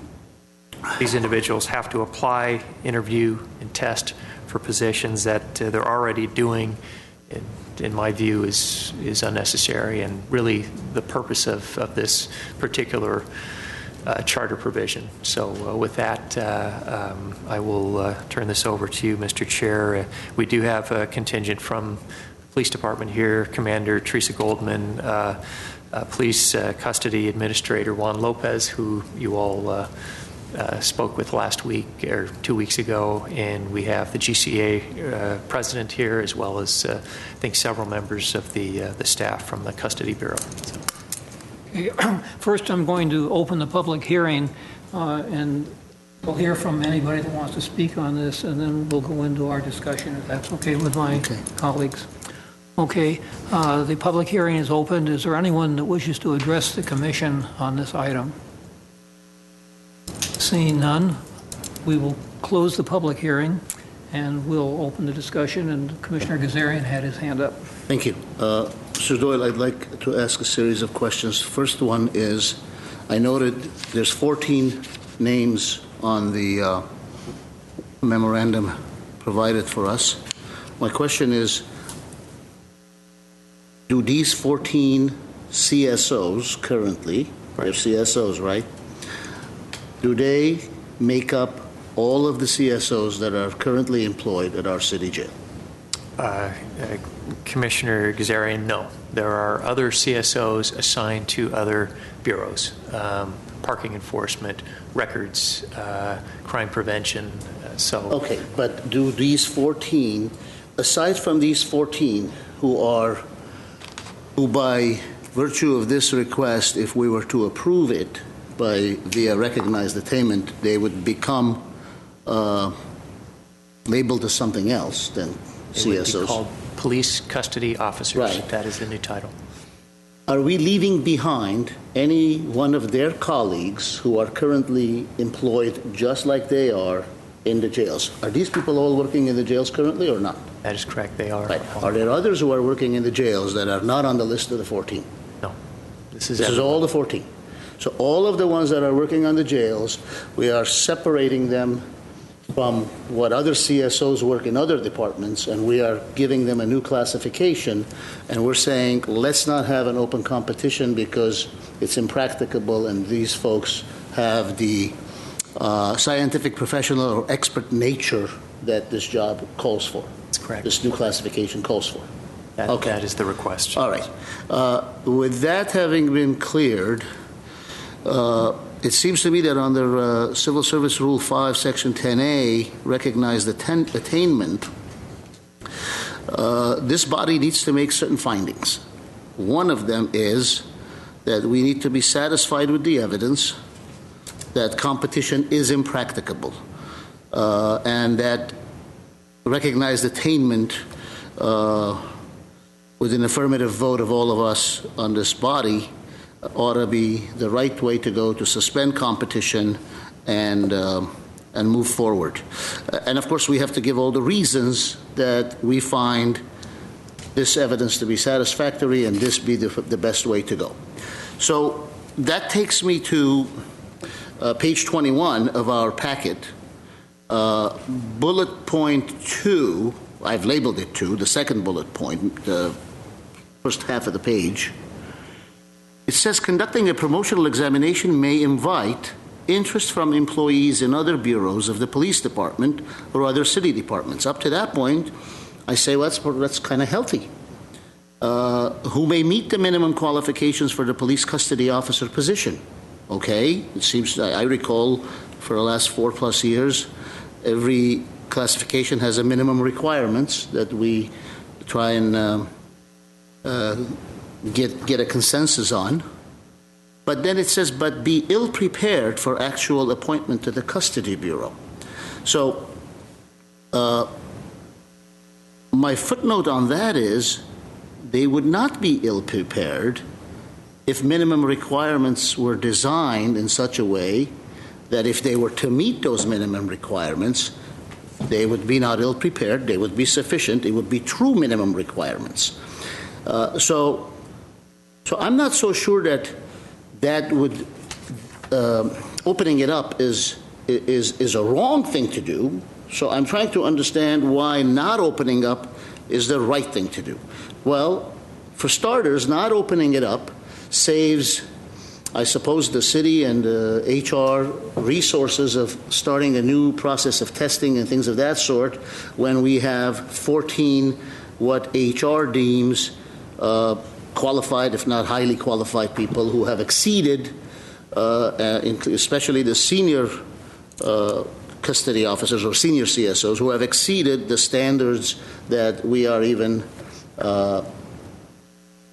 these individuals have to apply, interview, and test for positions that they're already doing, in my view, is unnecessary, and really the purpose of this particular charter provision. So with that, I will turn this over to you, Mr. Chair. We do have a contingent from the police department here, Commander Teresa Goldman, Police Custody Administrator Juan Lopez, who you all spoke with last week or 2 weeks ago, and we have the GCA president here, as well as I think several members of the staff from the Custody Bureau. So. Okay. First, I'm going to open the public hearing, and we'll hear from anybody that wants to speak on this, and then we'll go into our discussion, if that's okay with my colleagues. Okay, the public hearing is opened. Is there anyone that wishes to address the commission on this item? Seeing none, we will close the public hearing and we'll open the discussion. And Commissioner Gazarian had his hand up. Thank you. Mr. Doyle, I'd like to ask a series of questions. First one is, I noted there's 14 names on the memorandum provided for us. My question is, do these 14 CSOs currently, they're CSOs, right? Do they make up all of the CSOs that are currently employed at our city jail? Commissioner Gazarian, no. There are other CSOs assigned to other bureaus, parking enforcement, records, crime prevention. Okay, but do these 14, aside from these 14 who by virtue of this request, if we were to approve it via recognized attainment, they would become labeled as something else than CSOs. It would be called police custody officers. Right. That is the new title. Are we leaving behind any one of their colleagues who are currently employed just like they are in the jails? Are these people all working in the jails currently or not? That is correct. They are. Right. Are there others who are working in the jails that are not on the list of the 14? No. This is all the 14. So all of the ones that are working on the jails, we are separating them from what other CSOs work in other departments, and we are giving them a new classification, and we're saying, let's not have an open competition because it's impracticable, and these folks have the scientific, professional, or expert nature that this job calls for. That's correct. This new classification calls for. That is the request. All right. With that having been cleared, it seems to me that under Civil Service Rule 5, Section 10A, recognized attainment, this body needs to make certain findings. One of them is that we need to be satisfied with the evidence that competition is impracticable, and that recognized attainment with an affirmative vote of all of us on this body ought to be the right way to go to suspend competition and move forward. And of course, we have to give all the reasons that we find this evidence to be satisfactory and this be the best way to go. So that takes me to page 21 of our packet. Bullet point 2, I've labeled it 2, the second bullet point, the first half of the page. It says conducting a promotional examination may invite interest from employees in other bureaus of the police department or other city departments. Up to that point, I say, well, that's kind of healthy. Who may meet the minimum qualifications for the police custody officer position. Okay, it seems, I recall for the last 4+ years, every classification has a minimum requirements that we try and get a consensus on. But then it says, but be ill-prepared for actual appointment to the custody bureau. So my footnote on that is they would not be ill-prepared if minimum requirements were designed in such a way that if they were to meet those minimum requirements, they would be not ill-prepared, they would be sufficient, it would be true minimum requirements. So I'm not so sure that would opening it up is a wrong thing to do. So I'm trying to understand why not opening up is the right thing to do. Well, for starters, not opening it up saves, I suppose, the city and HR resources of starting a new process of testing and things of that sort when we have 14 what HR deems qualified, if not highly qualified people who have exceeded, especially the senior custody officers or senior CSOs who have exceeded the standards that we are even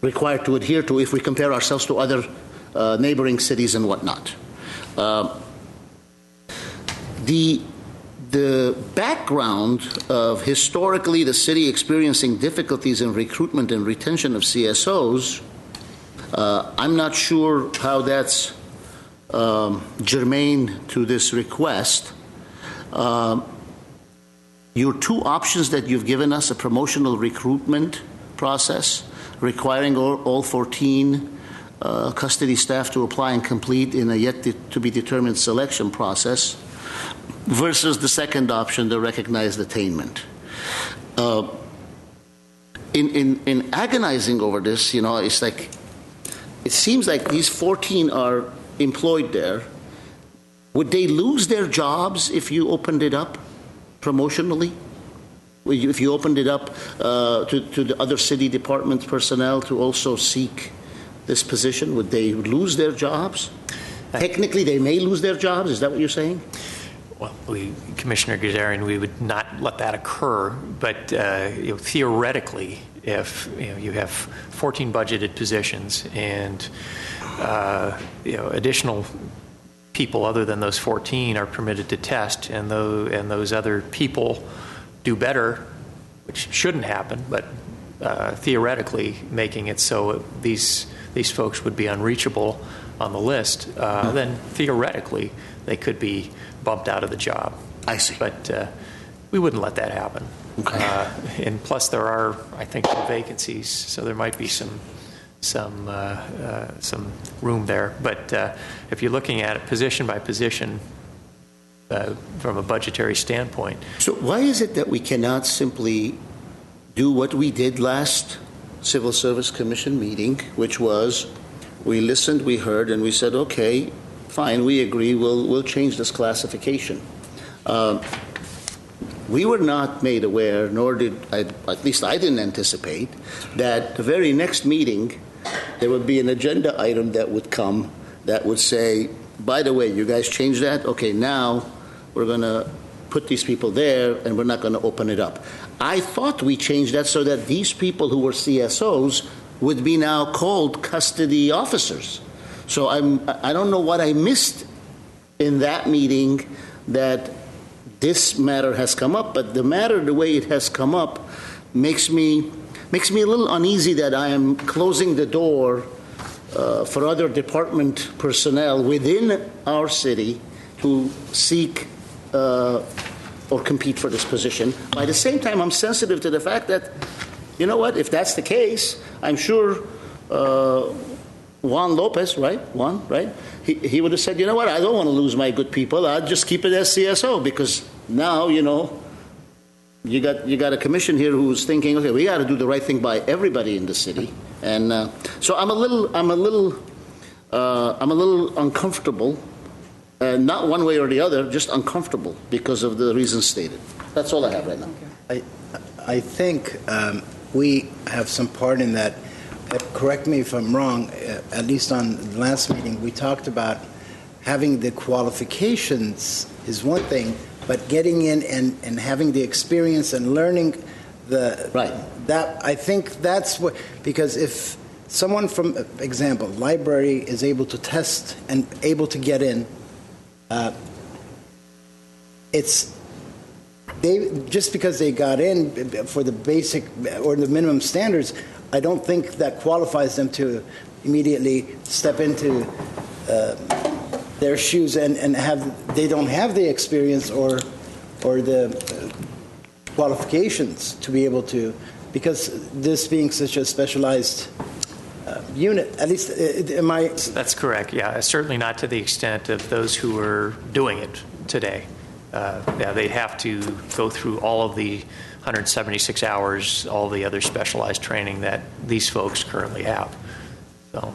required to adhere to if we compare ourselves to other neighboring cities and whatnot. The background of historically the city experiencing difficulties in recruitment and retention of CSOs, I'm not sure how that's germane to this request. Your two options that you've given us, a promotional recruitment process requiring all 14 custody staff to apply and complete in a yet to be determined selection process, versus the second option, the recognized attainment. In agonizing over this, it's like, it seems like these 14 are employed there. Would they lose their jobs if you opened it up promotionally? If you opened it up to the other city department personnel to also seek this position, would they lose their jobs? Technically, they may lose their jobs. Is that what you're saying? Well, Commissioner Gazarian, we would not let that occur. But theoretically, if you have 14 budgeted positions and additional people other than those 14 are permitted to test, and those other people do better, which shouldn't happen, but theoretically making it so these folks would be unreachable on the list, then theoretically they could be bumped out of the job. I see. But we wouldn't let that happen. Okay. And plus there are, I think, some vacancies, so there might be some room there. But if you're looking at it position by position, from a budgetary standpoint. So why is it that we cannot simply do what we did last Civil Service Commission meeting, which was we listened, we heard, and we said, okay, fine, we agree, we'll change this classification. We were not made aware, nor did at least I didn't anticipate, that the very next meeting there would be an agenda item that would come that would say, by the way, you guys changed that? Okay, now we're going to put these people there and we're not going to open it up. I thought we changed that so that these people who were CSOs would be now called custody officers. So I don't know what I missed in that meeting that this matter has come up, but the matter, the way it has come up, makes me a little uneasy that I am closing the door for other department personnel within our city to seek or compete for this position. By the same time, I'm sensitive to the fact that, you know what, if that's the case, I'm sure Juan Lopez, right? Juan, right? He would have said, you know what, I don't want to lose my good people. I'll just keep it as CSO because now, you know, you got a commission here who's thinking, okay, we got to do the right thing by everybody in the city, and so I'm a little uncomfortable, not one way or the other, just uncomfortable because of the reasons stated. That's all I have right now. I think we have some part in that. Correct me if I'm wrong. At least on the last meeting, we talked about having the qualifications is one thing. But getting in and having the experience and learning that, I think that's what, because if someone from, example, library is able to test and able to get in, just because they got in for the basic or the minimum standards, I don't think that qualifies them to immediately step into their shoes and they don't have the experience or the qualifications to be able to, because this being such a specialized unit, at least am I? That's correct. Yeah, certainly not to the extent of those who are doing it today. Yeah, they'd have to go through all of the 176 hours, all the other specialized training that these folks currently have. So.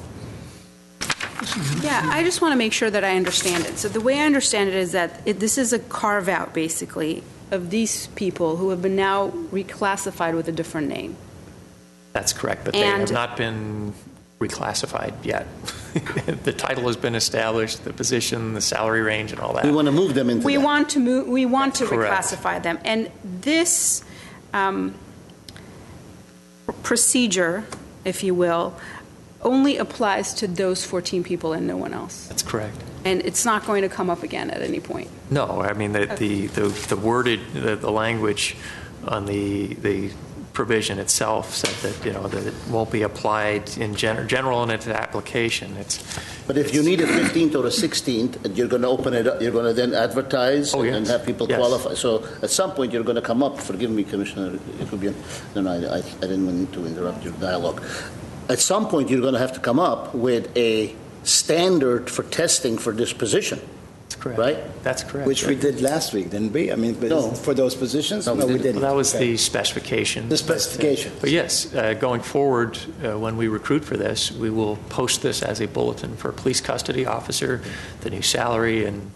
Yeah, I just want to make sure that I understand it. So the way I understand it is that this is a carve-out, basically, of these people who have been now reclassified with a different name. That's correct, but they have not been reclassified yet. The title has been established, the position, the salary range, and all that. We want to move them into We that. want to move. We want That's to correct. reclassify them, and this procedure, if you will, only applies to those 14 people and no one else. That's correct. And it's not going to come up again at any point. No, I mean, the worded, the language on the provision itself said that, you know, that it won't be applied in general in its application. But if you need a 15th or a 16th, you're going to open it up, you're going to then advertise and have people qualify. So at some point you're going to come up, forgive me, Commissioner, it could be, no, I didn't mean to interrupt your dialogue. At some point you're going to have to come up with a standard for testing for this position. That's correct. Right? That's correct. Which we did last week, didn't we? I mean, No. for those positions? No, we didn't. Well, that was Okay. the specification. The specification. But yes, going forward, when we recruit for this, we will post this as a bulletin for police custody officer, the new salary, and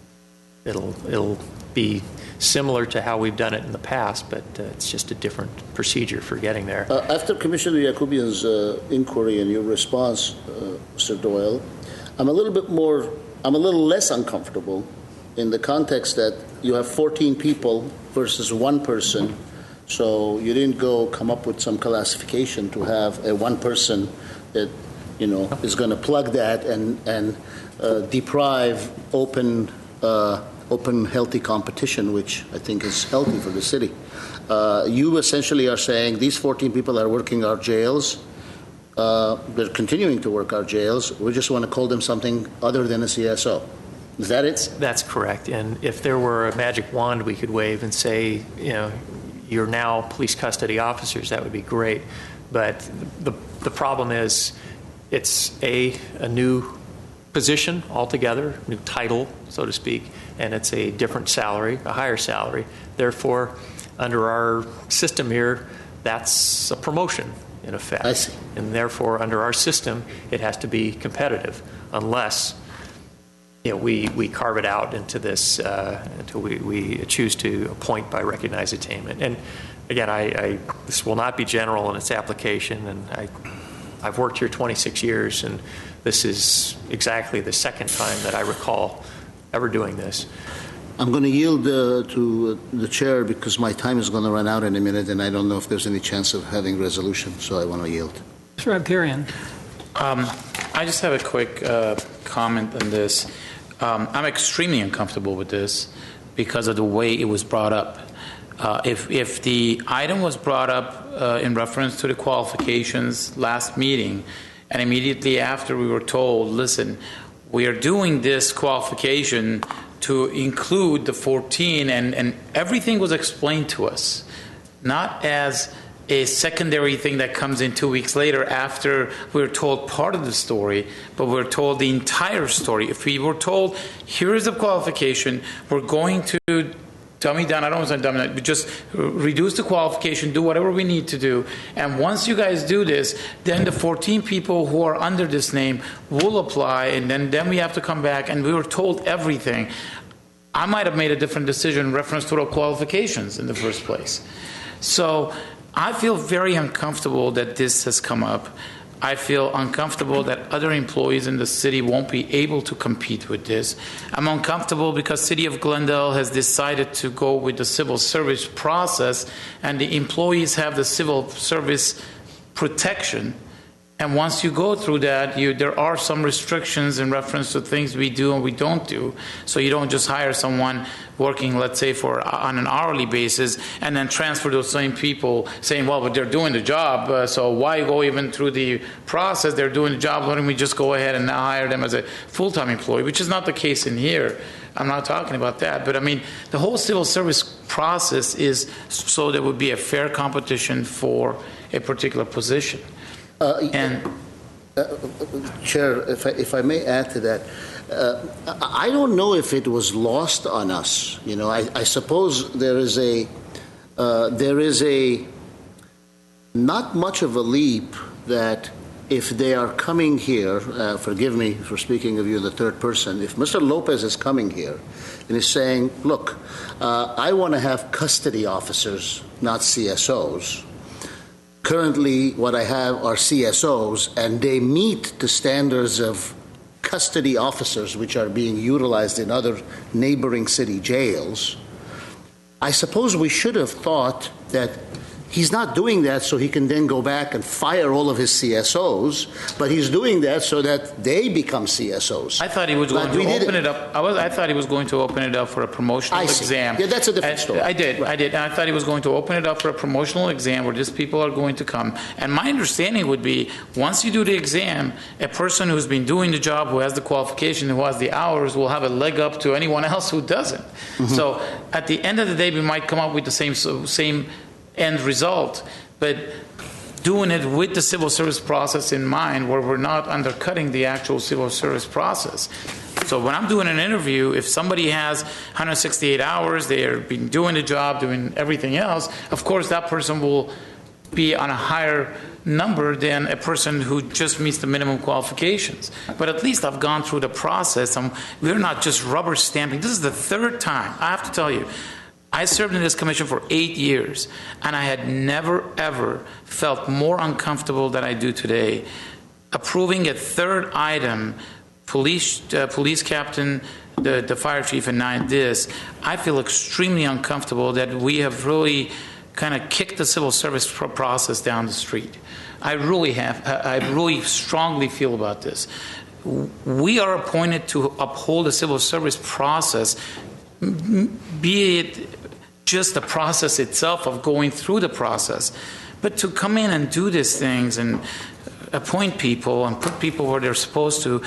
it'll be similar to how we've done it in the past, but it's just a different procedure for getting there. After Commissioner Yakubian's inquiry and your response, Mr. Doyle, I'm a little less uncomfortable in the context that you have 14 people versus one person, so you didn't come up with some classification to have a one person that, you know, is going to plug that and deprive open, healthy competition, which I think is healthy for the city. You essentially are saying these 14 people are working our jails. They're continuing to work our jails. We just want to call them something other than a CSO. Is that it? That's correct. And if there were a magic wand we could wave and say, you know, you're now police custody officers, that would be great. But the problem is it's a new position altogether, new title, so to speak, and it's a different salary, a higher salary. Therefore, under our system here, that's a promotion in effect. I see. And therefore, under our system, it has to be competitive unless we carve it out into this, until we choose to appoint by recognized attainment. And again, this will not be general in its application, and I've worked here 26 years, and this is exactly the second time that I recall ever doing this. I'm going to yield to the chair because my time is going to run out in a minute, and I don't know if there's any chance of having resolution, so I want to yield. Mr. Abkarian. I just have a quick comment on this. I'm extremely uncomfortable with this because of the way it was brought up. If the item was brought up in reference to the qualifications last meeting, and immediately after we were told, listen, we are doing this qualification to include the 14, and everything was explained to us, not as a secondary thing that comes in 2 weeks later after we're told part of the story, but we're told the entire story. If we were told, here is the qualification, we're going to dummy down, I don't want to say dummy down, but just reduce the qualification, do whatever we need to do, and once you guys do this, then the 14 people who are under this name will apply, and then we have to come back, and we were told everything. I might have made a different decision in reference to the qualifications in the first place. So I feel very uncomfortable that this has come up. I feel uncomfortable that other employees in the city won't be able to compete with this. I'm uncomfortable because City of Glendale has decided to go with the civil service process, and the employees have the civil service protection. And once you go through that, there are some restrictions in reference to things we do and we don't do. So you don't just hire someone working, let's say, on an hourly basis and then transfer those same people saying, well, but they're doing the job, so why go even through the process? They're doing the job, why don't we just go ahead and now hire them as a full-time employee, which is not the case in here. I'm not talking about that. But, I mean, the whole civil service process is so there would be a fair competition for a particular position. Chair, if I may add to that, I don't know if it was lost on us. You know, I suppose there is a not much of a leap that if they are coming here, forgive me for speaking of you in the third person, if Mr. Lopez is coming here and is saying, look, I want to have custody officers, not CSOs. Currently, what I have are CSOs, and they meet the standards of custody officers which are being utilized in other neighboring city jails. I suppose we should have thought that he's not doing that so he can then go back and fire all of his CSOs, but he's doing that so that they become CSOs. I thought he was going to open it up. I thought he was going to open it up for a promotional exam. Yeah, that's a different story. I did. And I thought he was going to open it up for a promotional exam where these people are going to come. And my understanding would be, once you do the exam, a person who's been doing the job, who has the qualification, who has the hours, will have a leg up to anyone else who doesn't. Mm-hmm. So at the end of the day, we might come up with the same end result, but doing it with the civil service process in mind, where we're not undercutting the actual civil service process. So when I'm doing an interview, if somebody has 168 hours, they've been doing the job, doing everything else, of course that person will be on a higher number than a person who just meets the minimum qualifications. But at least I've gone through the process, and we're not just rubber stamping. This is the third time, I have to tell you, I served in this commission for 8 years, and I had never, ever felt more uncomfortable than I do today. Approving a third item, police captain, the fire chief, and this, I feel extremely uncomfortable that we have really kind of kicked the civil service process down the street. I really have. I really strongly feel about this. We are appointed to uphold the civil service process, be it just the process itself of going through the process, but to come in and do these things and appoint people and put people where they're supposed to,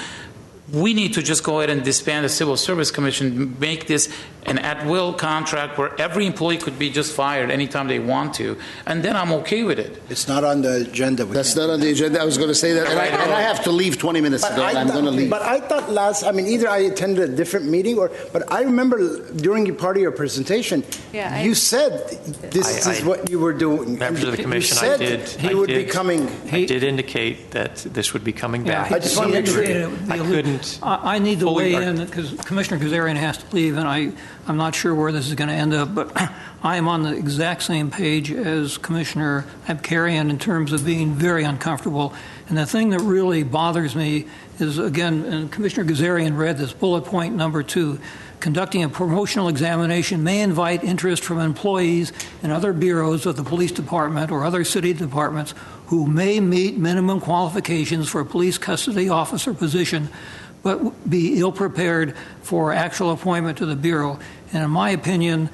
we need to just go ahead and disband the Civil Service Commission, make this an at-will contract where every employee could be just fired anytime they want to, and then I'm okay with it. It's not on the agenda. That's not on the agenda. I was going to say that, and I have to leave 20 minutes ago, and I'm going to leave. But I thought either I attended a different meeting, but I remember during part of your presentation, you said this is what you were doing. Members of the commission, I did indicate that this would be coming back. I just want to make sure. I need to weigh in because Commissioner Kazarian has to leave, and I'm not sure where this is going to end up, but I am on the exact same page as Commissioner Abkarian in terms of being very uncomfortable. And the thing that really bothers me is, again, and Commissioner Kazarian read this, bullet point number 2, conducting a promotional examination may invite interest from employees in other bureaus of the police department or other city departments who may meet minimum qualifications for a police custody officer position but be ill-prepared for actual appointment to the Bureau. And in my opinion,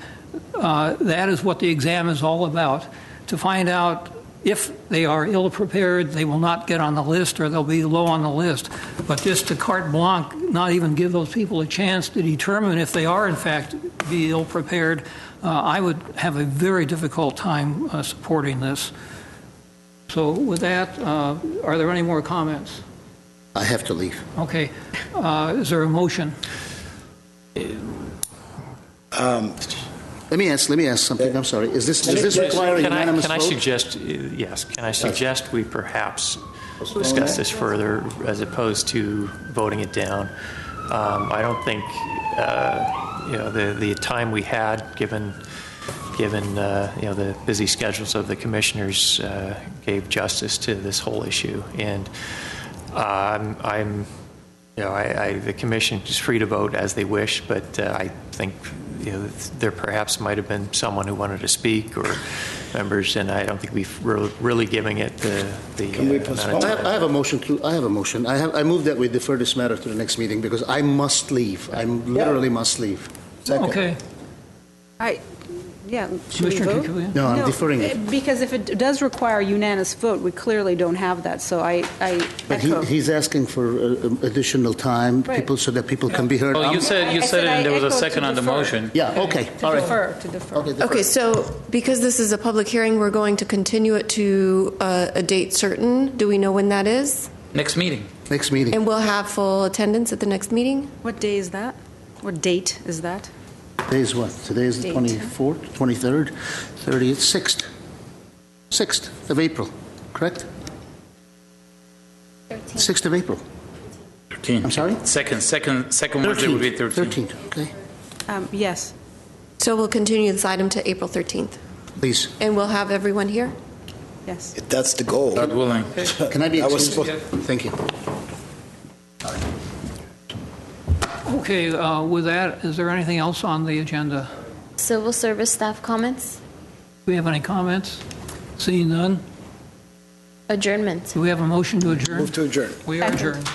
that is what the exam is all about, to find out if they are ill-prepared, they will not get on the list or they'll be low on the list. But just to carte blanche, not even give those people a chance to determine if they are, in fact, be ill-prepared, I would have a very difficult time supporting this. So with that, are there any more comments? I have to leave. Okay. Is there a motion? Let me ask something. I'm sorry. Does this require a unanimous vote? Can I suggest we perhaps discuss this further as opposed to voting it down? I don't think the time we had, given the busy schedules of the commissioners, gave justice to this whole issue. And the commission is free to vote as they wish, but I think there perhaps might have been someone who wanted to speak or members, and I don't think we've really giving it the Can we amount of time. I have a motion. I move that we defer this matter to the next meeting because I must leave. I literally must leave. Okay. Should we vote? No, I'm deferring it. Because if it does require a unanimous vote, we clearly don't have that, so I But echo. he's asking for additional time, Right. so that people can be heard. Well, you said it, and there was a second on the motion. Yeah. Okay. All right. To defer. Okay. Defer. Okay, so because this is a public hearing, we're going to continue it to a date certain. Do we know when that is? Next meeting. Next meeting. And we'll have full attendance at the next meeting? What day is that? What date is that? Today is what? Today is the Date. 24th, 23rd, 30th, 6th. 6th of April, correct? 13. 6th of April. 13. I'm sorry? Second Wednesday would be 13. 13th, okay. Yes. So we'll continue this item to April 13th. Please. And we'll have everyone here? Yes. If that's the goal. God willing. Can I be I was excused? Thank you. Okay, with that, is there anything else on the agenda? Civil service staff comments? Do we have any comments? Seeing none, Adjournment. do we have a motion to adjourn? Move to adjourn. We are adjourned.